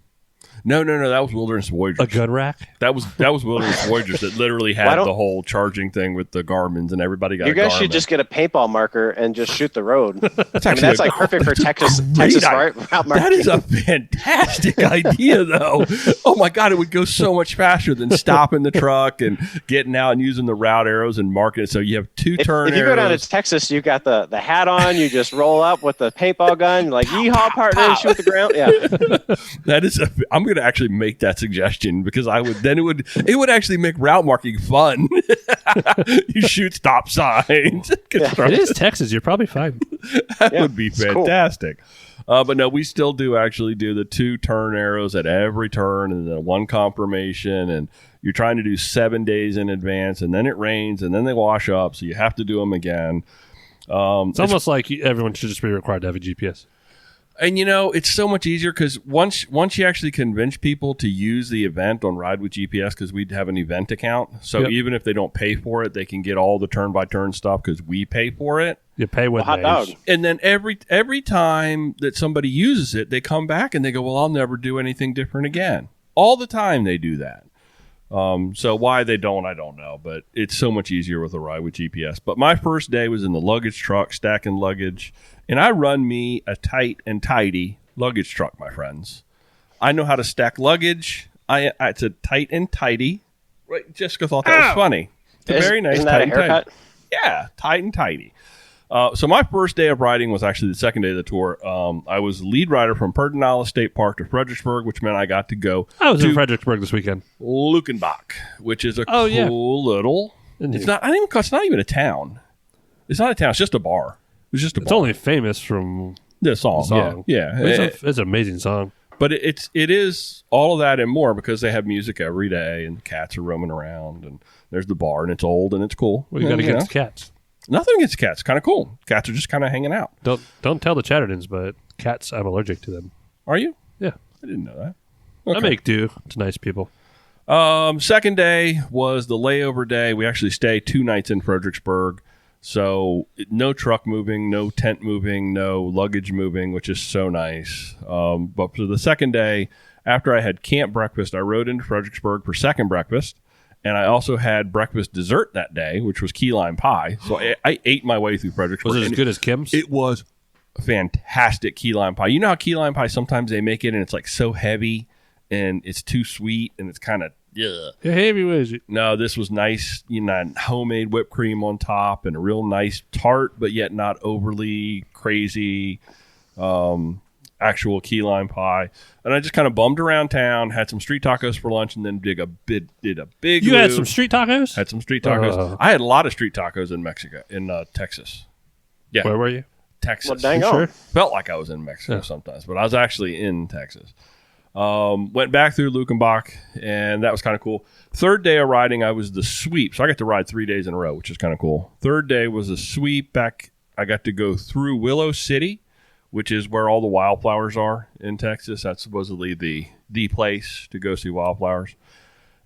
No. That was Wilderness Voyagers.
A gun rack?
That was Wilderness Voyagers that literally had the whole charging thing with the Garmins, and everybody got.
You guys
Garmin.
should just get a paintball marker and just shoot the road.
That's
that's like perfect for Texas route marking.
That is a fantastic idea, though. Oh my God, it would go so much faster than stopping the truck and getting out and using the route arrows and marking it. So you have two turn.
If you go down to Texas, you got the hat on. You just roll up with the paintball gun, like yeehaw, partner, and shoot the ground. Yeah,
that is. I'm going to actually make that suggestion because it would actually make route marking fun. You shoot stop signs.
It is Texas. You're probably fine.
That would be fantastic. Cool. But no, we still do actually do the 2 turn arrows at every turn and then 1 confirmation. And you're trying to do 7 days in advance, and then it rains, and then they wash up, so you have to do them again.
It's almost like everyone should just be required to have a GPS.
And it's so much easier because once you actually convince people to use the event on Ride with GPS, because we have an event account, so even if they don't pay for it, they can get all the turn by turn stuff because we pay for it.
You pay with
hot dog.
And then every time that somebody uses it, they come back and they go, "Well, I'll never do anything different again." All the time they do that. So why they don't, I don't know, but it's so much easier with a Ride with GPS. But my first day was in the luggage truck, stacking luggage, and I run me a tight and tidy luggage truck, my friends. I know how to stack luggage. It's a tight and tidy. Right, Jessica thought that was funny. It's a very nice
isn't
tight
that a
and tidy.
haircut?
Yeah, tight and tidy. So my first day of riding was actually the second day of the tour. I was lead rider from Perdinala State Park to Fredericksburg, which meant I got to go
I was in Fredericksburg this weekend.
Lukenbach, which is a cool little. It's not even a town. It's not a town. It's just a bar. It's
only famous from
the song. Yeah.
It's an amazing song.
But it is all of that and more because they have music every day and the cats are roaming around and there's the bar and it's old and it's cool.
What you got against cats?
Nothing against cats. Kind of cool. Cats are just kind of hanging out.
Don't tell the Chattertons, but cats, I'm allergic to them.
Are you?
Yeah.
I didn't know that.
Okay. I make do. It's nice people.
Second day was the layover day. We actually stay 2 nights in Fredericksburg. So no truck moving, no tent moving, no luggage moving, which is so nice. But for the second day, after I had camp breakfast, I rode into Fredericksburg for second breakfast. And I also had breakfast dessert that day, which was key lime pie. So I ate my way through Fredericksburg.
Was it as good as Kim's?
It was fantastic key lime pie. You know how key lime pie, sometimes they make it and it's like so heavy and it's too sweet and it's kind of, yeah.
Heavy, was it?
No, this was nice, homemade whipped cream on top and a real nice tart, but yet not overly crazy actual key lime pie. And I just kind of bummed around town, had some street tacos for lunch, and then did a big
You had some street tacos?
Had some street tacos. I had a lot of street tacos in Texas. Yeah.
Where were you?
Texas.
Well, dang on.
Felt like I was in Mexico sometimes, but I was actually in Texas. Went back through Lukenbach, and that was kind of cool. Third day of riding, I was the sweep. So I got to ride 3 days in a row, which is kind of cool. Third day was a sweep back. I got to go through Willow City, which is where all the wildflowers are in Texas. That's supposedly the place to go see wildflowers.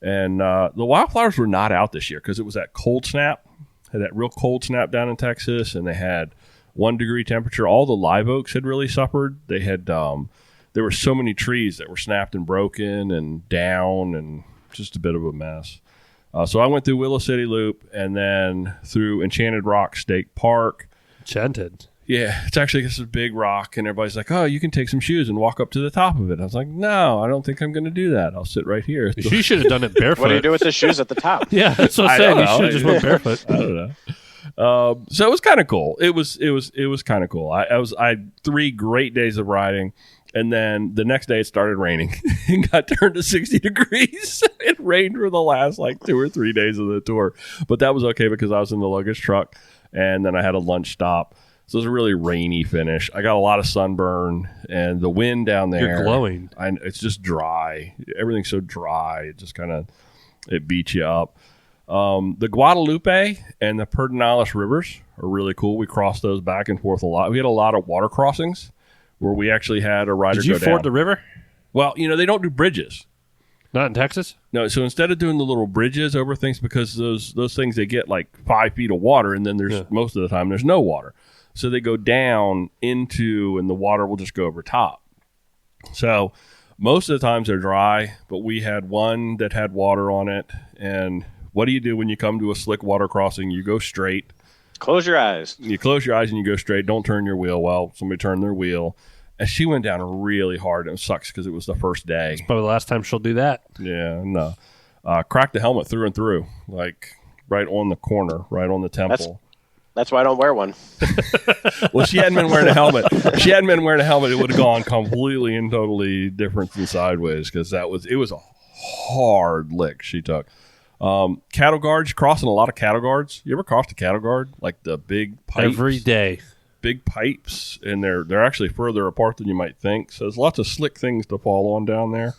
And the wildflowers were not out this year because it was that cold snap. Had that real cold snap down in Texas, and they had 1 degree temperature. All the live oaks had really suffered. They had there were so many trees that were snapped and broken and down, and just a bit of a mess. So I went through Willow City Loop and then through Enchanted Rock State Park.
Enchanted.
Yeah, it's actually this is a big rock, and everybody's like, "Oh, you can take some shoes and walk up to the top of it." I was like, "No, I don't think I'm going to do that. I'll sit right here."
You should have done it barefoot.
What do you do with the shoes at the top?
Yeah, that's what I'm saying. You should have just went barefoot.
I don't know. So it was kind of cool. It was kind of cool. I had 3 great days of riding, and then the next day it started raining and got turned to 60 degrees. It rained for the last 2 or 3 days of the tour, but that was okay because I was in the luggage truck, and then I had a lunch stop. So it was a really rainy finish. I got a lot of sunburn, and the wind down there.
You're glowing.
It's just dry. Everything's so dry. It just it beats you up. The Guadalupe and the Pedernales rivers are really cool. We crossed those back and forth a lot. We had a lot of water crossings where we actually had a rider go down.
Did you ford the river?
Well, they don't do bridges.
Not in Texas?
No, so instead of doing the little bridges over things, because those things, they get 5 feet of water, and then there's most of the time there's no water. So they go down into, and the water will just go over top. So most of the times they're dry, but we had one that had water on it. And what do you do when you come to a slick water crossing? You go straight.
Close your eyes.
You close your eyes and you go straight. Don't turn your wheel. Well, somebody turned their wheel. And she went down really hard. And it sucks because it was the first day.
It's probably the last time she'll do that.
Yeah, no. Cracked the helmet through and through, right on the corner, right on the temple.
That's why I don't wear one.
Well, she hadn't been wearing a helmet. It would have gone completely and totally different than sideways because it was a hard lick she took. Cattle guards, crossing a lot of cattle guards. You ever crossed a cattle guard? Like the big pipes?
Every day.
Big pipes, and they're actually further apart than you might think. So there's lots of slick things to fall on down there.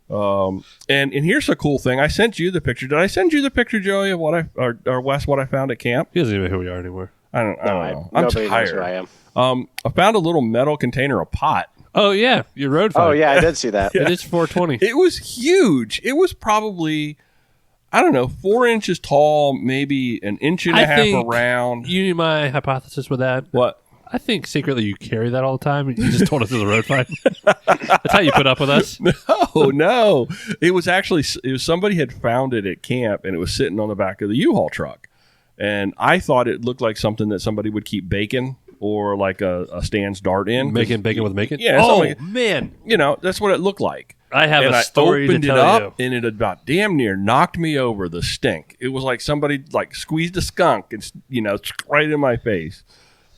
And here's a cool thing. I sent you the picture. Did I send you the picture, Joey, of or Wes, what I found at camp?
He doesn't even know who we are anymore.
I don't know. I'm
Nobody
tired.
knows who I am.
I found a little metal container of pot.
Oh, yeah. Your road fight.
Oh, yeah, I did see that.
It is 420.
It was huge. It was probably, 4 inches tall, maybe an inch and a half around.
You knew my hypothesis with that.
What?
I think secretly you carry that all the time. You just told us it was a road fight. That's how you put up with us.
No. It was somebody had found it at camp, and it was sitting on the back of the U-Haul truck. And I thought it looked like something that somebody would keep bacon or like a Stan's Dart in.
Making bacon with bacon?
Yeah.
Oh, man.
That's what it looked like.
I have a story to tell you.
And it about damn near knocked me over, the stink. It was like somebody squeezed a skunk and, right in my face.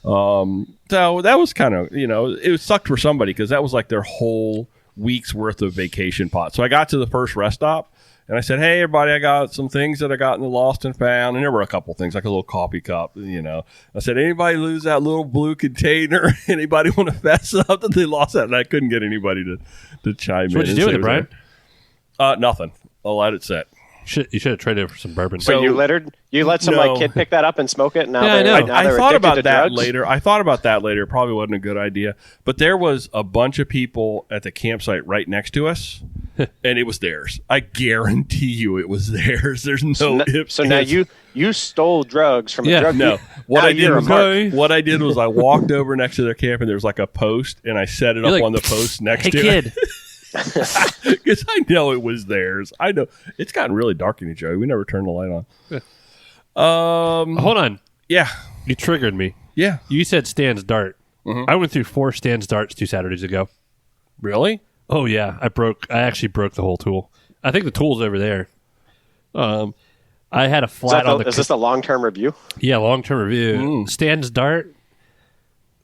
So that was kind of, it sucked for somebody because that was like their whole week's worth of vacation pot. So I got to the first rest stop and I said, "Hey, everybody, I got some things that I got in the lost and found." And there were a couple things, like a little coffee cup, I said, "Anybody lose that little blue container? Anybody want to fess up that they lost that?" And I couldn't get anybody to chime in.
So what'd you do with it, Brian?
Nothing. I'll let it sit.
You should have traded it for some bourbon.
So you littered? You let some kid pick that up and smoke it? And now
I know.
I thought about that
drugs?
later. It probably wasn't a good idea. But there was a bunch of people at the campsite right next to us, and it was theirs. I guarantee you it was theirs. There's no ifs.
So now you stole drugs from a drug dealer.
No. What I did was I walked over next to their camp, and there was like a post, and I set it up on the post next to
kid.
it. Because I know it was theirs. I know it's gotten really dark in here, Joey. We never turned the light on.
Hold on.
Yeah.
You triggered me.
Yeah.
You said Stan's Dart. I went through 4 Stan's Darts 2 Saturdays ago.
Really?
Oh, yeah. I actually broke the whole tool. I think the tool's over there. I had a flat on the...
Is this a long-term review?
Yeah, long-term review. Stan's Dart,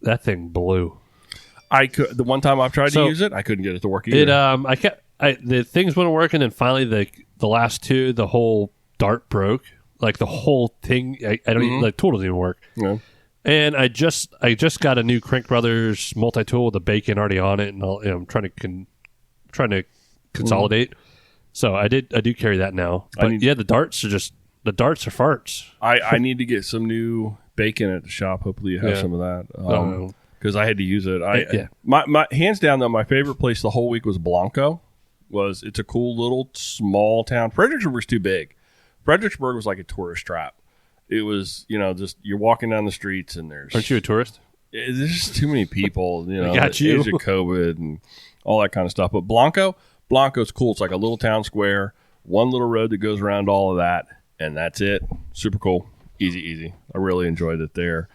that thing blew.
The one time I've tried to use it, I couldn't get it to work either.
The things wouldn't work, and then finally the last 2, the whole dart broke. Like the whole thing, I don't even, like tool doesn't even work.
Yeah.
And I just got a new Crank Brothers multi-tool with the bacon already on it, and I'm trying to consolidate. So I do carry that now. But the darts are farts.
I need to get some new bacon at the shop. Hopefully you have some of that. Because I had to use it. My hands down though, my favorite place the whole week was Blanco. It's a cool little small town. Fredericksburg was too big. Fredericksburg was like a tourist trap. It was, just you're walking down the streets and
Aren't you a tourist?
There's just too many people,
got you.
Age of COVID and all that kind of stuff. But Blanco's cool. It's like a little town square, one little road that goes around all of that, and that's it. Super cool. Easy. I really enjoyed it there.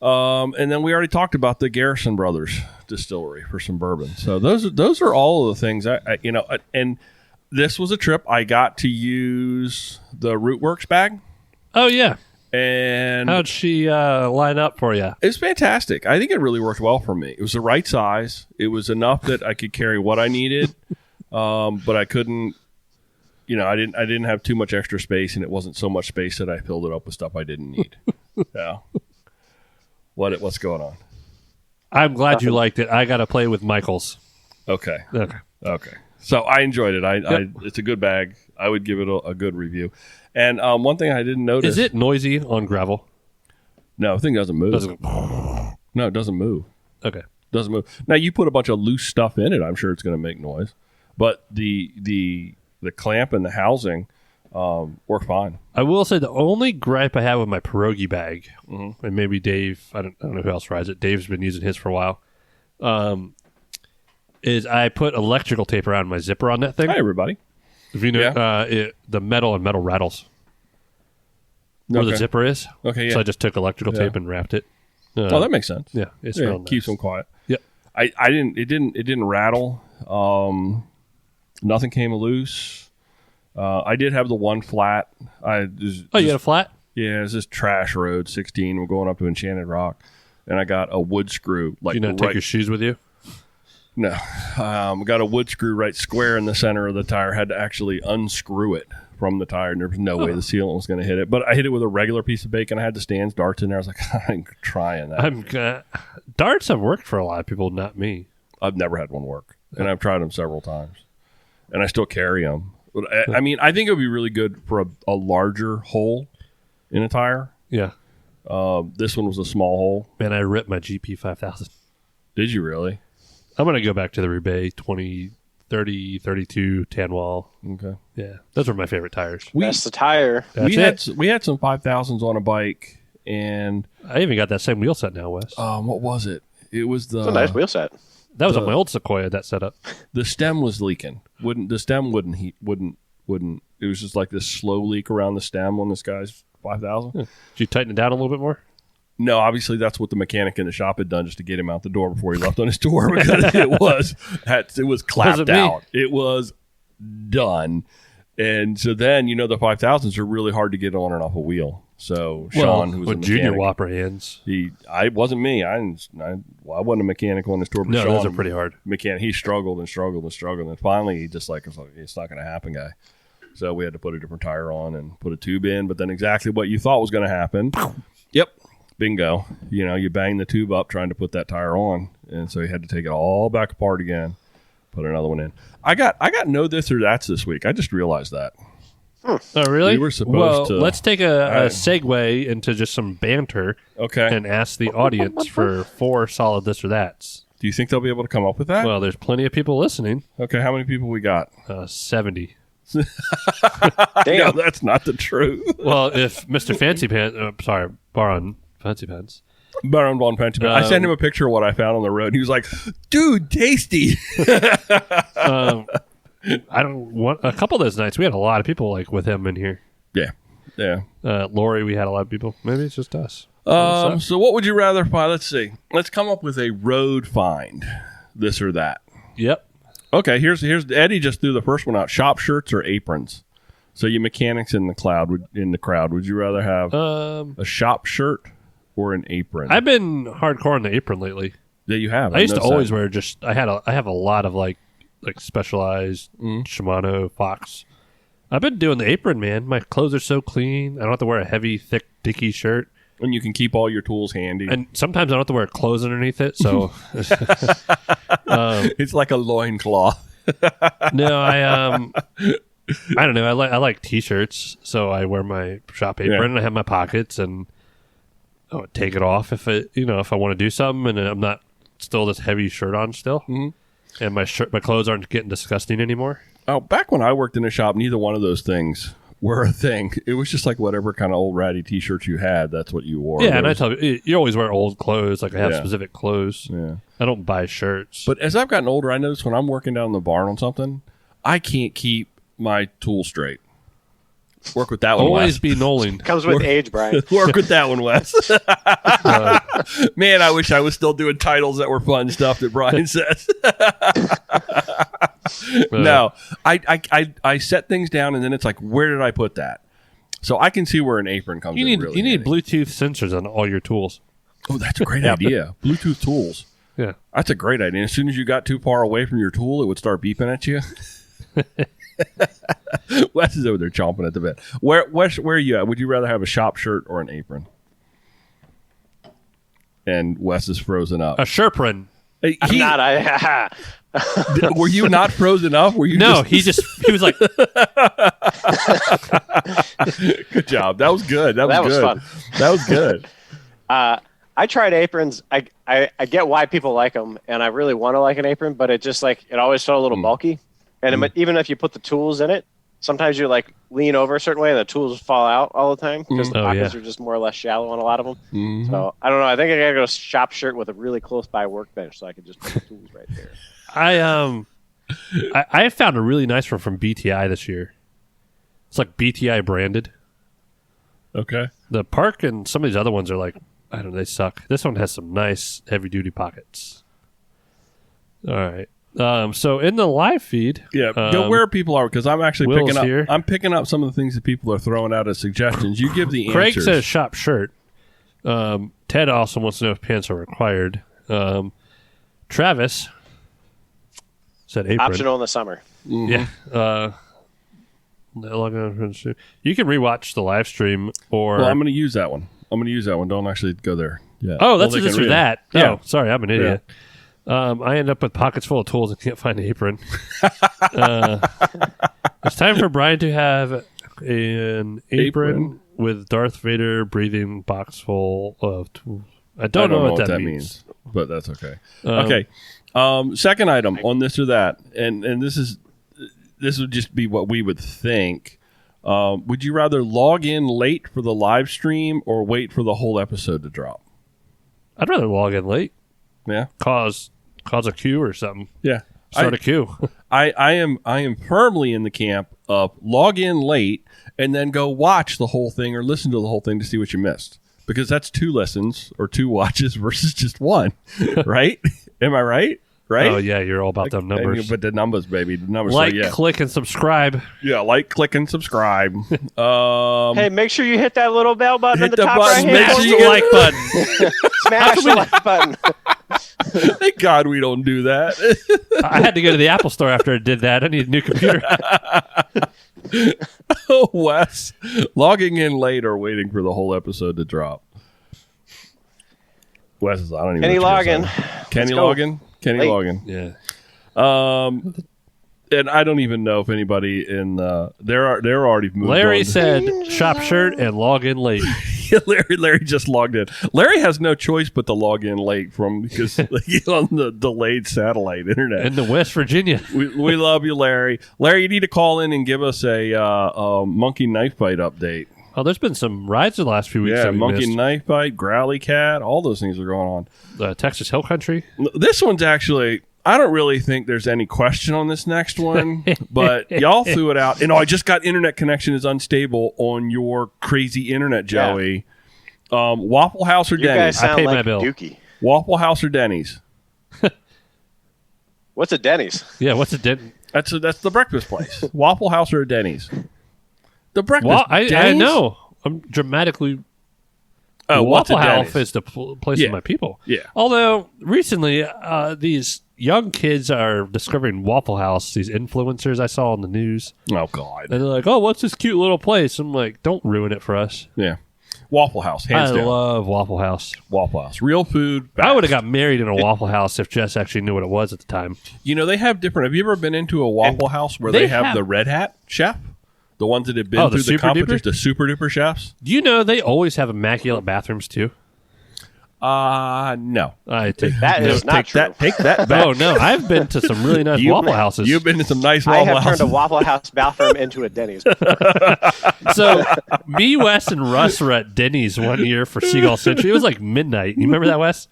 And then we already talked about the Garrison Brothers distillery for some bourbon. So those are all of the things and this was a trip I got to use the Rootworks bag.
Oh yeah.
And
how'd she line up for you?
It's fantastic. I think it really worked well for me. It was the right size. It was enough that I could carry what I needed, but I couldn't. I didn't have too much extra space, and it wasn't so much space that I filled it up with stuff I didn't need. Yeah. What's going on?
I'm glad you liked it. I got to play with Michael's.
Okay. So I enjoyed it. It's a good bag. I would give it a good review. And one thing I didn't notice.
Is it noisy on gravel?
No, the thing doesn't move. No, it doesn't move.
Okay.
Doesn't move. Now, you put a bunch of loose stuff in it, I'm sure it's going to make noise. But the clamp and the housing work fine.
I will say the only gripe I have with my pierogi bag, and maybe Dave, I don't know who else rides it. Dave's been using his for a while, is I put electrical tape around my zipper on that thing.
Hi, everybody.
If you know, the metal rattles where the zipper is.
Okay, yeah.
So I just took electrical tape and wrapped it.
That makes sense.
Yeah, it's real nice.
Keeps them quiet.
Yep.
It didn't rattle. Nothing came loose. I did have the one flat.
You had a flat?
Yeah, it's this trash road 16. We're going up to Enchanted Rock, and I got a wood screw.
Did you not take your shoes with you?
No, got a wood screw right square in the center of the tire. Had to actually unscrew it from the tire, and there was no way the sealant was going to hit it. But I hit it with a regular piece of bacon. I had the Stan's darts in there. I was like, I'm trying that.
Darts have worked for a lot of people, not me.
I've never had one work, and I've tried them several times, and I still carry them. But I mean, I think it would be really good for a larger hole in a tire.
Yeah.
This one was a small hole.
Man, I ripped my GP 5000.
Did you really?
I'm going to go back to the Roubaix 20, 30, 32, tan wall.
Okay.
Yeah. Those were my favorite tires.
That's the tire.
We had some 5000s on a bike, and
I even got that same wheel set now, Wes.
What was it? It was
It's a nice wheel set.
That was on my old Sequoia, that setup.
The stem was leaking. The stem wouldn't heat. Wouldn't. It was just like this slow leak around the stem on this guy's 5000.
Did you tighten it down a little bit more?
No, obviously that's what the mechanic in the shop had done just to get him out the door before he left on his tour, because it was clapped out. It was done. And so then, the 5000s are really hard to get on and off a wheel. So Sean, who was a mechanic,
junior whopper hands,
I wasn't me. I wasn't a mechanic on this tour. But
no,
Sean,
those are pretty hard.
Mechanic, he struggled, and finally he just was like, it's not going to happen, guy. So we had to put a different tire on and put a tube in. But then exactly what you thought was going to happen. Yep. Bingo. You bang the tube up trying to put that tire on, and so you had to take it all back apart again, put another one in. I got no this or that's this week. I just realized that.
Oh, really?
We were supposed to.
Let's take a segue into just some banter.
Okay.
And ask the audience for 4 solid this or that's.
Do you think they'll be able to come up with that?
Well, there's plenty of people listening.
Okay, how many people we got?
70.
Damn.
No, that's not the truth.
Well, if Mr. Fancy Pants, Baron Fancy Pants,
Better than Von Penty. I sent him a picture of what I found on the road. He was like, "Dude, tasty."
I don't want a couple of those nights. We had a lot of people like with him in here.
Yeah.
Lori, we had a lot of people. Maybe it's just us.
So what would you rather find? Let's see. Let's come up with a road find. This or that.
Yep.
Okay. Here's Eddie just threw the first one out. Shop shirts or aprons. So you mechanics in the crowd, would you rather have a shop shirt or an apron?
I've been hardcore on the apron lately.
Yeah, you have.
I used to always wear just. I have a lot of like Specialized, Shimano, Fox. I've been doing the apron, man. My clothes are so clean. I don't have to wear a heavy, thick, dicky shirt.
And you can keep all your tools handy.
And sometimes I don't have to wear clothes underneath it. So
it's like a loincloth.
No, I don't know. I like t-shirts, so I wear my shop apron and I have my pockets, and I would take it off if I want to do something and I'm not still this heavy shirt on still. Mm-hmm. And my clothes aren't getting disgusting anymore.
Oh, back when I worked in a shop, neither one of those things were a thing. It was just like whatever kind of old ratty t-shirts you had, that's what you wore.
Yeah, and I tell you always wear old clothes. Like I have
Yeah.
specific clothes.
Yeah.
I don't buy shirts.
But as I've gotten older, I notice when I'm working down in the barn on something, I can't keep my tool straight. Work with that one,
always
Wes.
be Nolan.
Comes with age, Brian.
Work with that one, Wes. Man, I wish I was still doing titles that were fun stuff that Brian says. No, I set things down, and then it's like, where did I put that? So I can see where an apron comes in.
You
really
need
handy.
Bluetooth sensors on all your tools.
Oh, that's a great idea. Bluetooth tools.
Yeah.
That's a great idea. As soon as you got too far away from your tool, it would start beeping at you. Wes is over there chomping at the bit. Where are you at? Would you rather have a shop shirt or an apron? And Wes is frozen up.
A Sherprin.
I'm not.
Were you not frozen up? Were you?
No, he was like.
Good job. That was good. That was good.
Fun.
That was good.
I tried aprons. I get why people like them, and I really want to like an apron, but it just it always felt a little bulky. And even if you put the tools in it, sometimes you lean over a certain way and the tools fall out all the time because the pockets are just more or less shallow on a lot of them. Mm-hmm. So I don't know. I think I gotta go shop shirt with a really close by workbench so I can just put the tools right there.
I found a really nice one from BTI this year. It's like BTI branded.
Okay.
The Park and some of these other ones are like, I don't know, they suck. This one has some nice heavy duty pockets. All right. So in the live feed,
go where people are, because I'm actually
Will's
picking up.
here.
I'm picking up some of the things that people are throwing out as suggestions. You give the
Craig
answers.
says shop shirt. Ted also wants to know if pants are required. Travis said apron.
Optional in the summer.
Mm-hmm.
Yeah. You can rewatch the live stream, or
Well, I'm going to use that one. Don't actually go there. Yeah.
oh, that's
Well, they
this
can
or
read
that.
it. Yeah.
Oh, sorry, I'm an idiot. I end up with pockets full of tools and can't find the apron. It's time for Brian to have an apron with Darth Vader breathing box full of tools. I don't know what that means,
but that's okay. Okay. Second item on this or that, and this would just be what we would think. Would you rather log in late for the live stream or wait for the whole episode to drop?
I'd rather log in late.
Yeah.
Cause a queue or something.
Yeah.
Start a queue.
I am firmly in the camp of log in late and then go watch the whole thing or listen to the whole thing to see what you missed. Because that's 2 listens or 2 watches versus just 1. Right? Am I right? Right?
Oh, yeah, you're all about them numbers.
But the numbers, baby. The numbers.
Like,
so, yeah.
click, and subscribe.
Yeah, like, click, and subscribe.
Hey, make sure you hit that little bell button at the
the
top
button,
right
make
hand.
sure
Push
you
the
get-
like button.
Smash the like button.
Thank God we don't do that.
I had to go to the Apple store after I did that. I need a new computer.
Oh, Wes. Logging in late or waiting for the whole episode to drop? Wes is, I don't even
Kenny
know what you're
login.
saying. Kenny
go.
login? Kenny
Late.
login.
Yeah.
And I don't even know if anybody in they're already moved
Larry
on.
said shop shirt and log in late.
Larry just logged in. Larry has no choice but to log in late because he's on the delayed satellite internet.
In the West Virginia.
We love you, Larry. Larry, you need to call in and give us a monkey knife fight update.
Oh, there's been some rides the last few weeks.
Yeah,
that we
Monkey
missed.
Knife Bite, Growly Cat, all those things are going on.
Texas Hill Country.
This one's actually, I don't really think there's any question on this next one, but y'all threw it out. And I just got internet connection is unstable on your crazy internet, Joey. Waffle House or
You guys
Denny's?
sound
I paid my
like
bill.
Dookie.
Waffle House or Denny's?
What's a Denny's?
Yeah, what's it did?
That's the breakfast place. Waffle House or Denny's? The breakfast.
Well, I
Denny's?
know. I'm dramatically.
Oh, what's a
Waffle House
Denny's?
is the place
Yeah.
of my people.
Yeah.
Although recently, these young kids are discovering Waffle House. These influencers I saw on the news,
Oh God.
and they're like, "Oh, what's this cute little place?" I'm like, "Don't ruin it for us."
Yeah. Waffle House, hands
I
down.
love Waffle House.
Waffle House, real food.
I would have got married in a Waffle House if Jess actually knew what it was at the time.
You know, they have different. Have you ever been into a Waffle House where they
they
have
have-
the Red Hat chef? The ones that have been
Oh, the
through the
super
competition,
duper?
the super duper chefs?
Do you know they always have immaculate bathrooms too?
No.
I take
That is not true.
Take that back.
Oh no, I've been to some really nice Waffle Houses.
You've been to some nice
I
Waffle
have
Houses.
turned a Waffle House bathroom into a Denny's.
So me, Wes, and Russ were at Denny's one year for Seagull Century. It was like midnight. You remember that, Wes?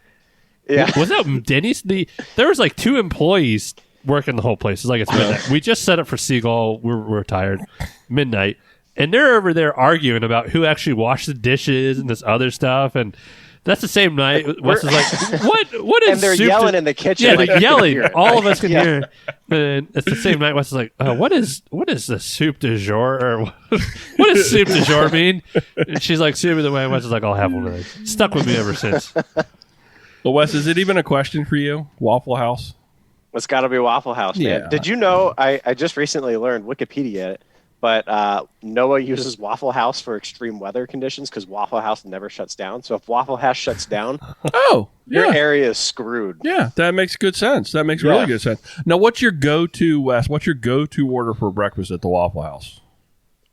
Yeah.
Was that Denny's? There was like 2 employees working the whole place. It's like it's midnight. We just set up for Seagull. We're tired. Midnight. And they're over there arguing about who actually washed the dishes and this other stuff. And that's the same night. Wes is like, what is
And they're
soup
yelling
to-"
in the kitchen.
Yeah,
like
they're
you can
yelling.
hear it.
All of us can
Yeah.
hear. And it's the same night. Wes is like, what is the soup du jour? Or what does soup du jour mean? And she's like, see me the way. Wes is like, I'll have one of those. Stuck with me ever since.
Well, Wes, is it even a question for you? Waffle House?
It's got to be Waffle House, man.
Yeah.
Did you know, I just recently learned, Wikipedia it, but NOAA uses Waffle House for extreme weather conditions because Waffle House never shuts down. So if Waffle House shuts down,
Oh,
your
yeah.
area is screwed.
Yeah, that makes good sense. That makes
Yeah.
really good sense. Now, what's your go-to, Wes? What's your go-to order for breakfast at the Waffle House?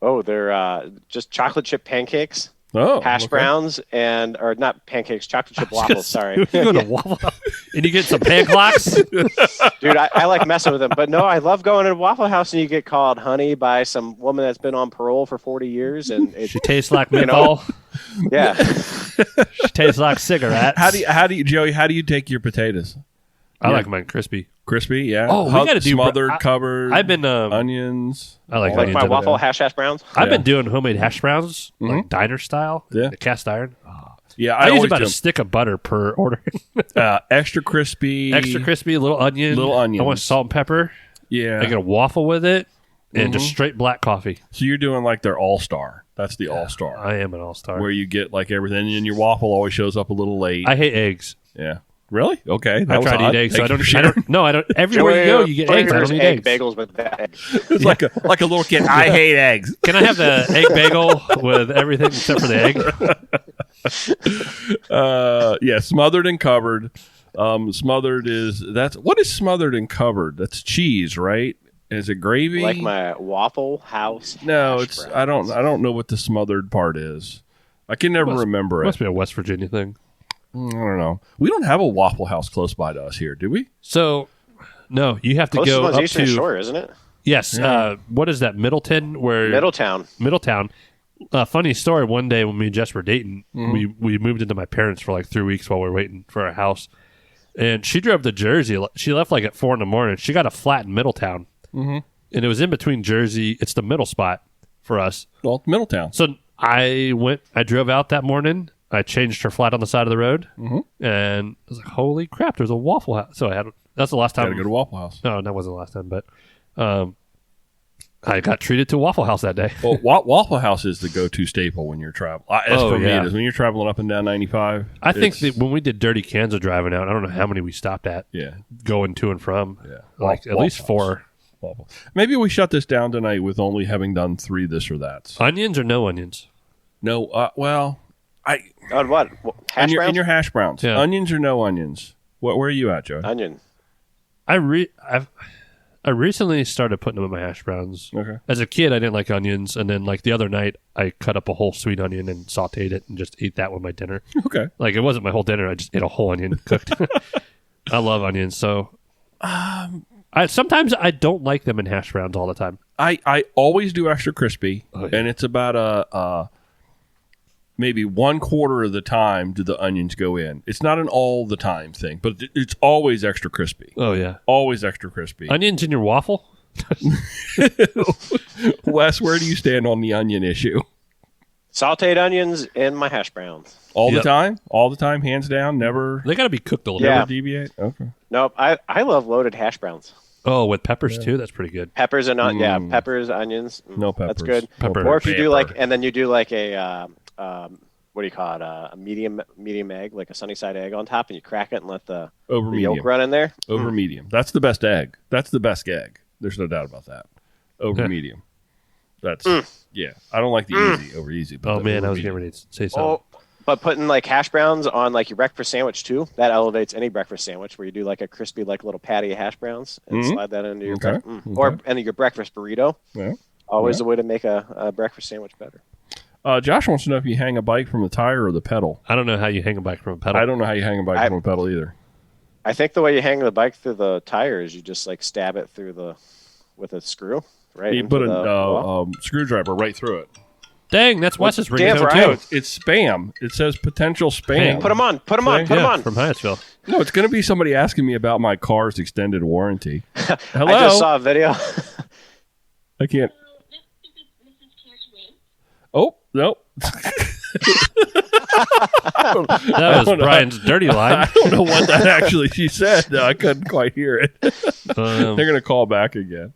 Oh, they're just chocolate chip pancakes,
Oh,
hash
okay.
browns, or not pancakes, chocolate chip waffles. Sorry.
You go to Waffle House and you get some panclocks.
Dude, I like messing with them. But no, I love going to Waffle House and you get called honey by some woman that's been on parole for 40 years. And it,
She tastes like
know,
menthol.
yeah.
She tastes like cigarettes.
How do you, Joey? How do you take your potatoes?
I like mine crispy.
Crispy, yeah.
Oh, we gotta do-
smothered,
I-
covered.
I've been
onions.
I like
Like
onions
my
in it.
waffle hash browns.
I've
Yeah.
been doing homemade hash browns, like diner style,
Yeah.
the cast iron.
Yeah,
I use
always
about
do
a stick of butter per order.
extra crispy.
Extra crispy, little onion.
Little onions.
I want salt and pepper.
Yeah.
I get a waffle with it, and just straight black coffee.
So you're doing like their all star. That's the all star.
I am an all-star.
Where you get like everything, and your waffle always shows up a little late.
I hate eggs.
Yeah. Really? Okay.
I
That was
try to
odd.
eat eggs, so
Thank
I
you for
don't.
sharing.
No, I don't. Everywhere you go, you get eggs. I don't eat
egg
eggs.
bagels with that egg.
It's like a little kid. I hate eggs.
Can I have the egg bagel with everything except for the egg?
Yeah, smothered and covered. Smothered what is smothered and covered? That's cheese, right? Is it gravy?
Like my Waffle House.
No,
hash
it's
browns.
I don't know what the smothered part is. I can never remember it.
Must be a West Virginia thing.
I don't know. We don't have a Waffle House close by to us here, do we?
So, no, you have to
Closest
go
one's
up
Eastern
to
Shore, isn't it?
yes. What is that? Middleton, where
Middletown.
Middletown. Funny story. One day when me and Jess were dating, we moved into my parents for like 3 weeks while we were waiting for our house, and she drove to Jersey. She left like at 4 a.m. She got a flat in Middletown, and it was in between Jersey. It's the middle spot for us.
Well, Middletown.
So I drove out that morning. I changed her flat on the side of the road, and I was like, "Holy crap! There's a Waffle House." So that's the last time.
Gotta go to Waffle House.
No, that wasn't the last time, but I got treated to Waffle House that day.
Well, Waffle House is the go-to staple when you're traveling. As for me, it is when you're traveling up and down 95.
I think
it's-
that when we did Dirty Kansas driving out, I don't know how many we stopped at.
Yeah.
Going to and from.
Yeah.
Like at least
Waffle House.
4.
Waffle. Maybe we shut this down tonight with only having done 3 this or that.
Onions or no onions?
No, well,
On what? Hash browns?
in your hash browns.
Yeah.
Onions or no onions? Where are you at, Joe?
Onion.
I recently started putting them in my hash browns.
Okay.
As a kid, I didn't like onions, and then like the other night, I cut up a whole sweet onion and sautéed it and just ate that with my dinner.
Okay.
Like it wasn't my whole dinner; I just ate a whole onion cooked. I love onions, so sometimes I don't like them in hash browns all the time.
I always do extra crispy,
Oh, yeah.
and it's about maybe 1/4 of the time do the onions go in. It's not an all the time thing, but it's always extra crispy.
Oh, yeah.
Always extra crispy.
Onions in your waffle?
Wes, where do you stand on the onion issue?
Sauteed onions in my hash browns.
All the time? All the time, hands down, never
They got to be cooked a little
Yeah.
never deviate? Okay.
Nope. I love loaded hash browns.
Oh, with peppers too? That's pretty good.
Peppers and peppers, onions.
No peppers.
That's good.
Pepper.
Or if you do
Pepper.
and then you do like a what do you call it? A medium egg, like a sunny side egg on top, and you crack it and let the
Over
yolk
medium.
run in there.
Over medium. That's the best egg. That's the best egg. There's no doubt about that. Over
Yeah.
medium. That's yeah. I don't like the easy over easy. But
Oh,
the
man,
over
I was
medium.
getting ready to say something.
Oh, but putting like hash browns on like your breakfast sandwich too, that elevates any breakfast sandwich where you do like a crispy like little patty of hash browns and slide that into your
Okay.
or into your breakfast burrito.
Yeah.
Always a way to make a breakfast sandwich better.
Josh wants to know if you hang a bike from the tire or the pedal.
I don't know how you hang a bike from a pedal.
I don't know how you hang a bike from a pedal either.
I think the way you hang the bike through the tire is you just like stab it through with a screw, right?
You
into
put
the
a screwdriver right through it.
Dang, that's Wes's
damn
ringtone
right.
too.
It's spam. It says potential spam.
Hey,
Put them on. Put them on. Put them
Yeah,
on.
from Hyattsville.
No, it's going to be somebody asking me about my car's extended warranty. Hello.
I just saw a video.
I can't. Oh, no.
That was Brian's dirty line.
I don't know what that actually she said. No, I couldn't quite hear it.
Um,
They're going to call back again.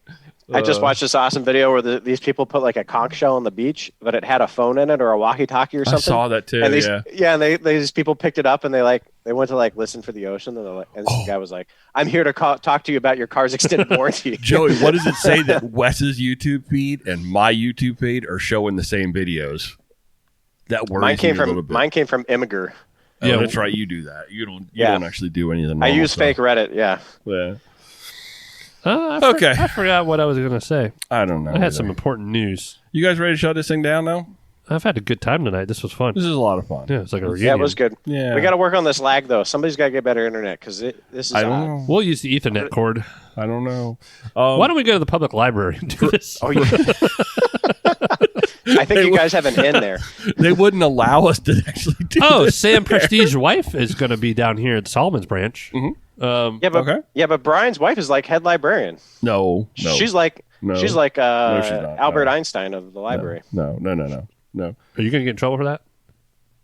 I just watched this awesome video where these people put like a conch shell on the beach, but it had a phone in it or a walkie-talkie or something.
I saw that too.
And these,
yeah.
and these people picked it up and they went to like listen for the ocean, and this guy was like, "I'm here to talk to you about your car's extended warranty."
Joey, what does it say that Wes's YouTube feed and my YouTube feed are showing the same videos? That worries
Mine came
me a little bit.
from Imgur.
Yeah,
Yeah,
that's right. You do that. You don't
Yeah.
actually do any of the
I
normal
use
stuff.
fake Reddit. Yeah.
Yeah.
Okay. I forgot what I was going to say.
I don't know.
I had some important news.
You guys ready to shut this thing down now?
I've had a good time tonight. This was fun.
This is a lot of fun.
Yeah, it's like a reunion.
Yeah, it was good.
Yeah.
We got to work on this lag though. Somebody's got to get better internet because this is.
I don't
odd.
know.
We'll use the Ethernet cord.
I don't know.
Why don't we go to the public library and do this?
Oh yeah. I think you guys have an in there.
They wouldn't allow us to actually do
Oh,
this.
Sam Prestige's wife is going to be down here at Solomon's branch.
Yeah, but
Okay.
but Brian's wife is like head librarian.
No.
She's like
No.
she's like
she's not.
Albert
No.
Einstein of the library.
No.
Are you going to get in trouble for that?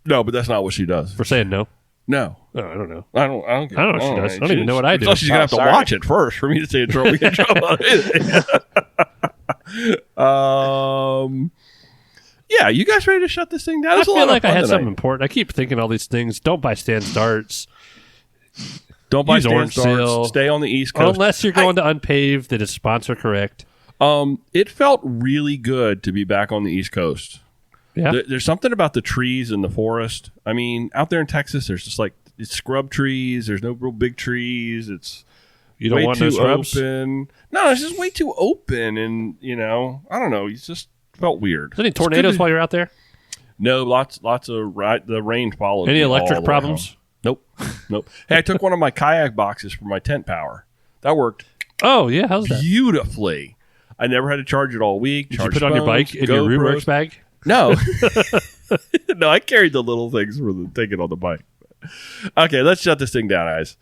No, but that's not what she does.
For saying no?
No.
Oh, I don't know.
I don't get
I don't know what she does. I don't even know what I do.
So she's going to have to
sorry.
watch it first for me to say in trouble. Get in trouble on anything. Yeah, you guys ready to shut this thing down?
I
It's a lot
feel
of
like I
fun
had
tonight.
something important. I keep thinking all these things. Don't buy stand starts.
Don't buy
Use
stand
orange
starts.
seal.
Stay on the East Coast.
Unless you're going to unpaved that is sponsor correct.
It felt really good to be back on the East Coast.
Yeah.
There's something about the trees in the forest. I mean, out there in Texas, there's just like it's scrub trees. There's no real big trees. It's
You don't
way
want
too
no scrubs?
open. No, it's just way too open, and I don't know. It just felt weird.
Is there any
It's good
tornadoes
to-
while you're out there?
No, lots of the rain followed.
Any
me all
electric
the way
problems?
home. Nope. Hey, I took one of my kayak boxes for my tent power. That worked
Oh, yeah. How's that?
beautifully. I never had to charge it all week.
Did you put it on your bike in your
GoPros.
Ruberx bag?
No. No, I carried the little things for the taking on the bike. Okay, let's shut this thing down, guys.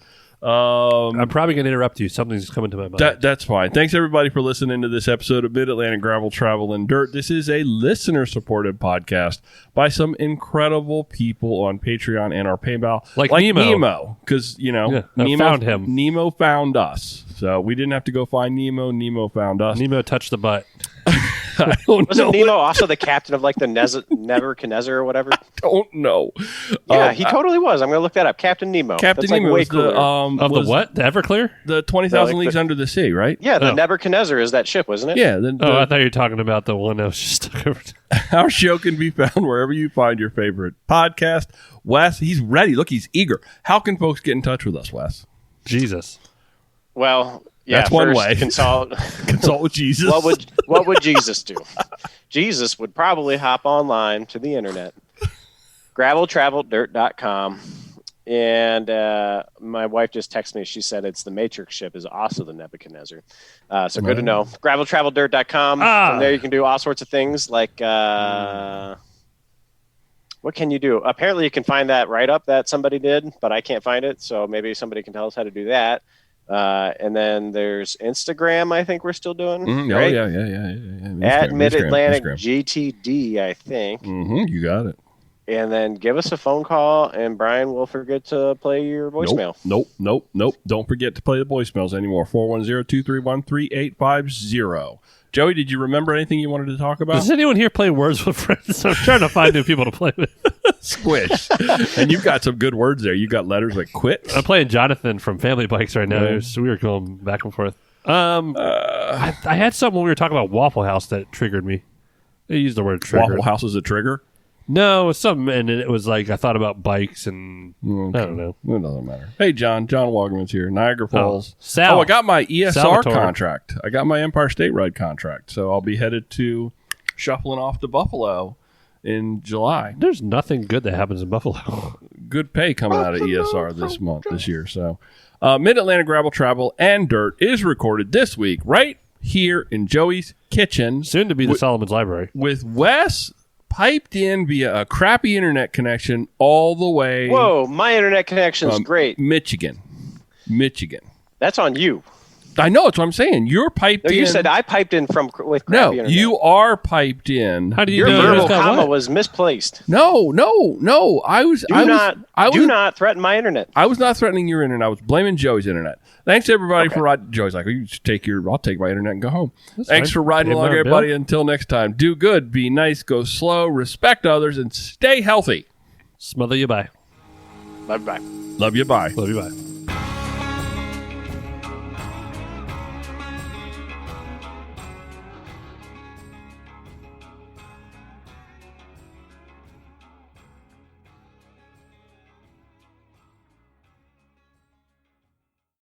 I'm probably going to interrupt you. Something's coming to my mind.
That's fine. Thanks, everybody, for listening to this episode of Mid-Atlantic Gravel, Travel, and Dirt. This is a listener-supported podcast by some incredible people on Patreon and our PayPal.
Like Nemo.
Because,
I
Nemo
found him.
Nemo found us. So we didn't have to go find Nemo. Nemo found us.
Nemo touched the butt.
I don't
Wasn't
know.
Nemo also the captain of like the Nebuchadnezzar or whatever?
Don't know.
Yeah, he totally was. I'm gonna look that up. Captain Nemo.
Captain
That's, like,
Nemo
way
was
cooler.
The what? The Everclear?
The 20,000
Like
Leagues
the-
Under the Sea, right?
Yeah, the
Oh.
Nebuchadnezzar is that ship, wasn't it?
Yeah.
Oh, I thought you were talking about the one that was just stuck over.
Our show can be found wherever you find your favorite podcast. Wes, he's ready. Look, he's eager. How can folks get in touch with us, Wes?
Jesus.
Well, yeah.
That's one
first,
way.
Consult.
Consult with Jesus.
What would Jesus do? Jesus would probably hop online to the internet, graveltraveldirt.com, and my wife just texted me. She said it's the Matrix ship is also the Nebuchadnezzar. So good to know. Graveltraveldirt.com.
Ah.
From there you can do all sorts of things like What can you do? Apparently, you can find that write-up that somebody did, but I can't find it. So maybe somebody can tell us how to do that. And then there's Instagram. I think we're still doing. Right?
Oh yeah.
At Mid-Atlantic GTD, I think.
You got it.
And then give us a phone call, and Brian will forget to play your voicemail.
Nope. Don't forget to play the voicemails anymore. 410-231-3850. Joey, did you remember anything you wanted to talk about?
Does anyone here play Words with Friends? I'm trying to find new people to play with.
Squish. And you've got some good words there. You got letters like quit.
I'm playing Jonathan from Family Bikes right now. So we were going back and forth. I had something when we were talking about Waffle House that triggered me. They used the word trigger.
Waffle House is a trigger?
No, it was something, and it was like I thought about bikes, and I don't know.
It doesn't matter. Hey, John Wogman's here. Niagara Falls.
Sal.
I got my ESR
Salvatore.
contract. I got my Empire State Ride contract. So I'll be headed to shuffling off to Buffalo in July.
There's nothing good that happens in Buffalo.
Good pay coming out of ESR this year. So Mid-Atlantic Gravel, Travel, and Dirt is recorded this week right here in Joey's kitchen.
Soon to be the Solomon's Library.
With Wes piped in via a crappy internet connection all the way.
Whoa, my internet connection is great.
Michigan.
That's on you.
I know, that's what I'm saying. You're piped in.
You said I piped in with crappy internet.
You are piped in.
How do you
Your
know
verbal
it's got
comma
what?
was misplaced.
No.
Do not threaten my internet.
I was not threatening your internet. I was blaming Joey's internet. Thanks everybody for riding. Joey's like, I'll take my internet and go home. Thanks for riding along, everybody. Until next time, do good, be nice, go slow, respect others, and stay healthy.
Smother you bye.
Bye bye.
Love you. Bye.
Love you bye.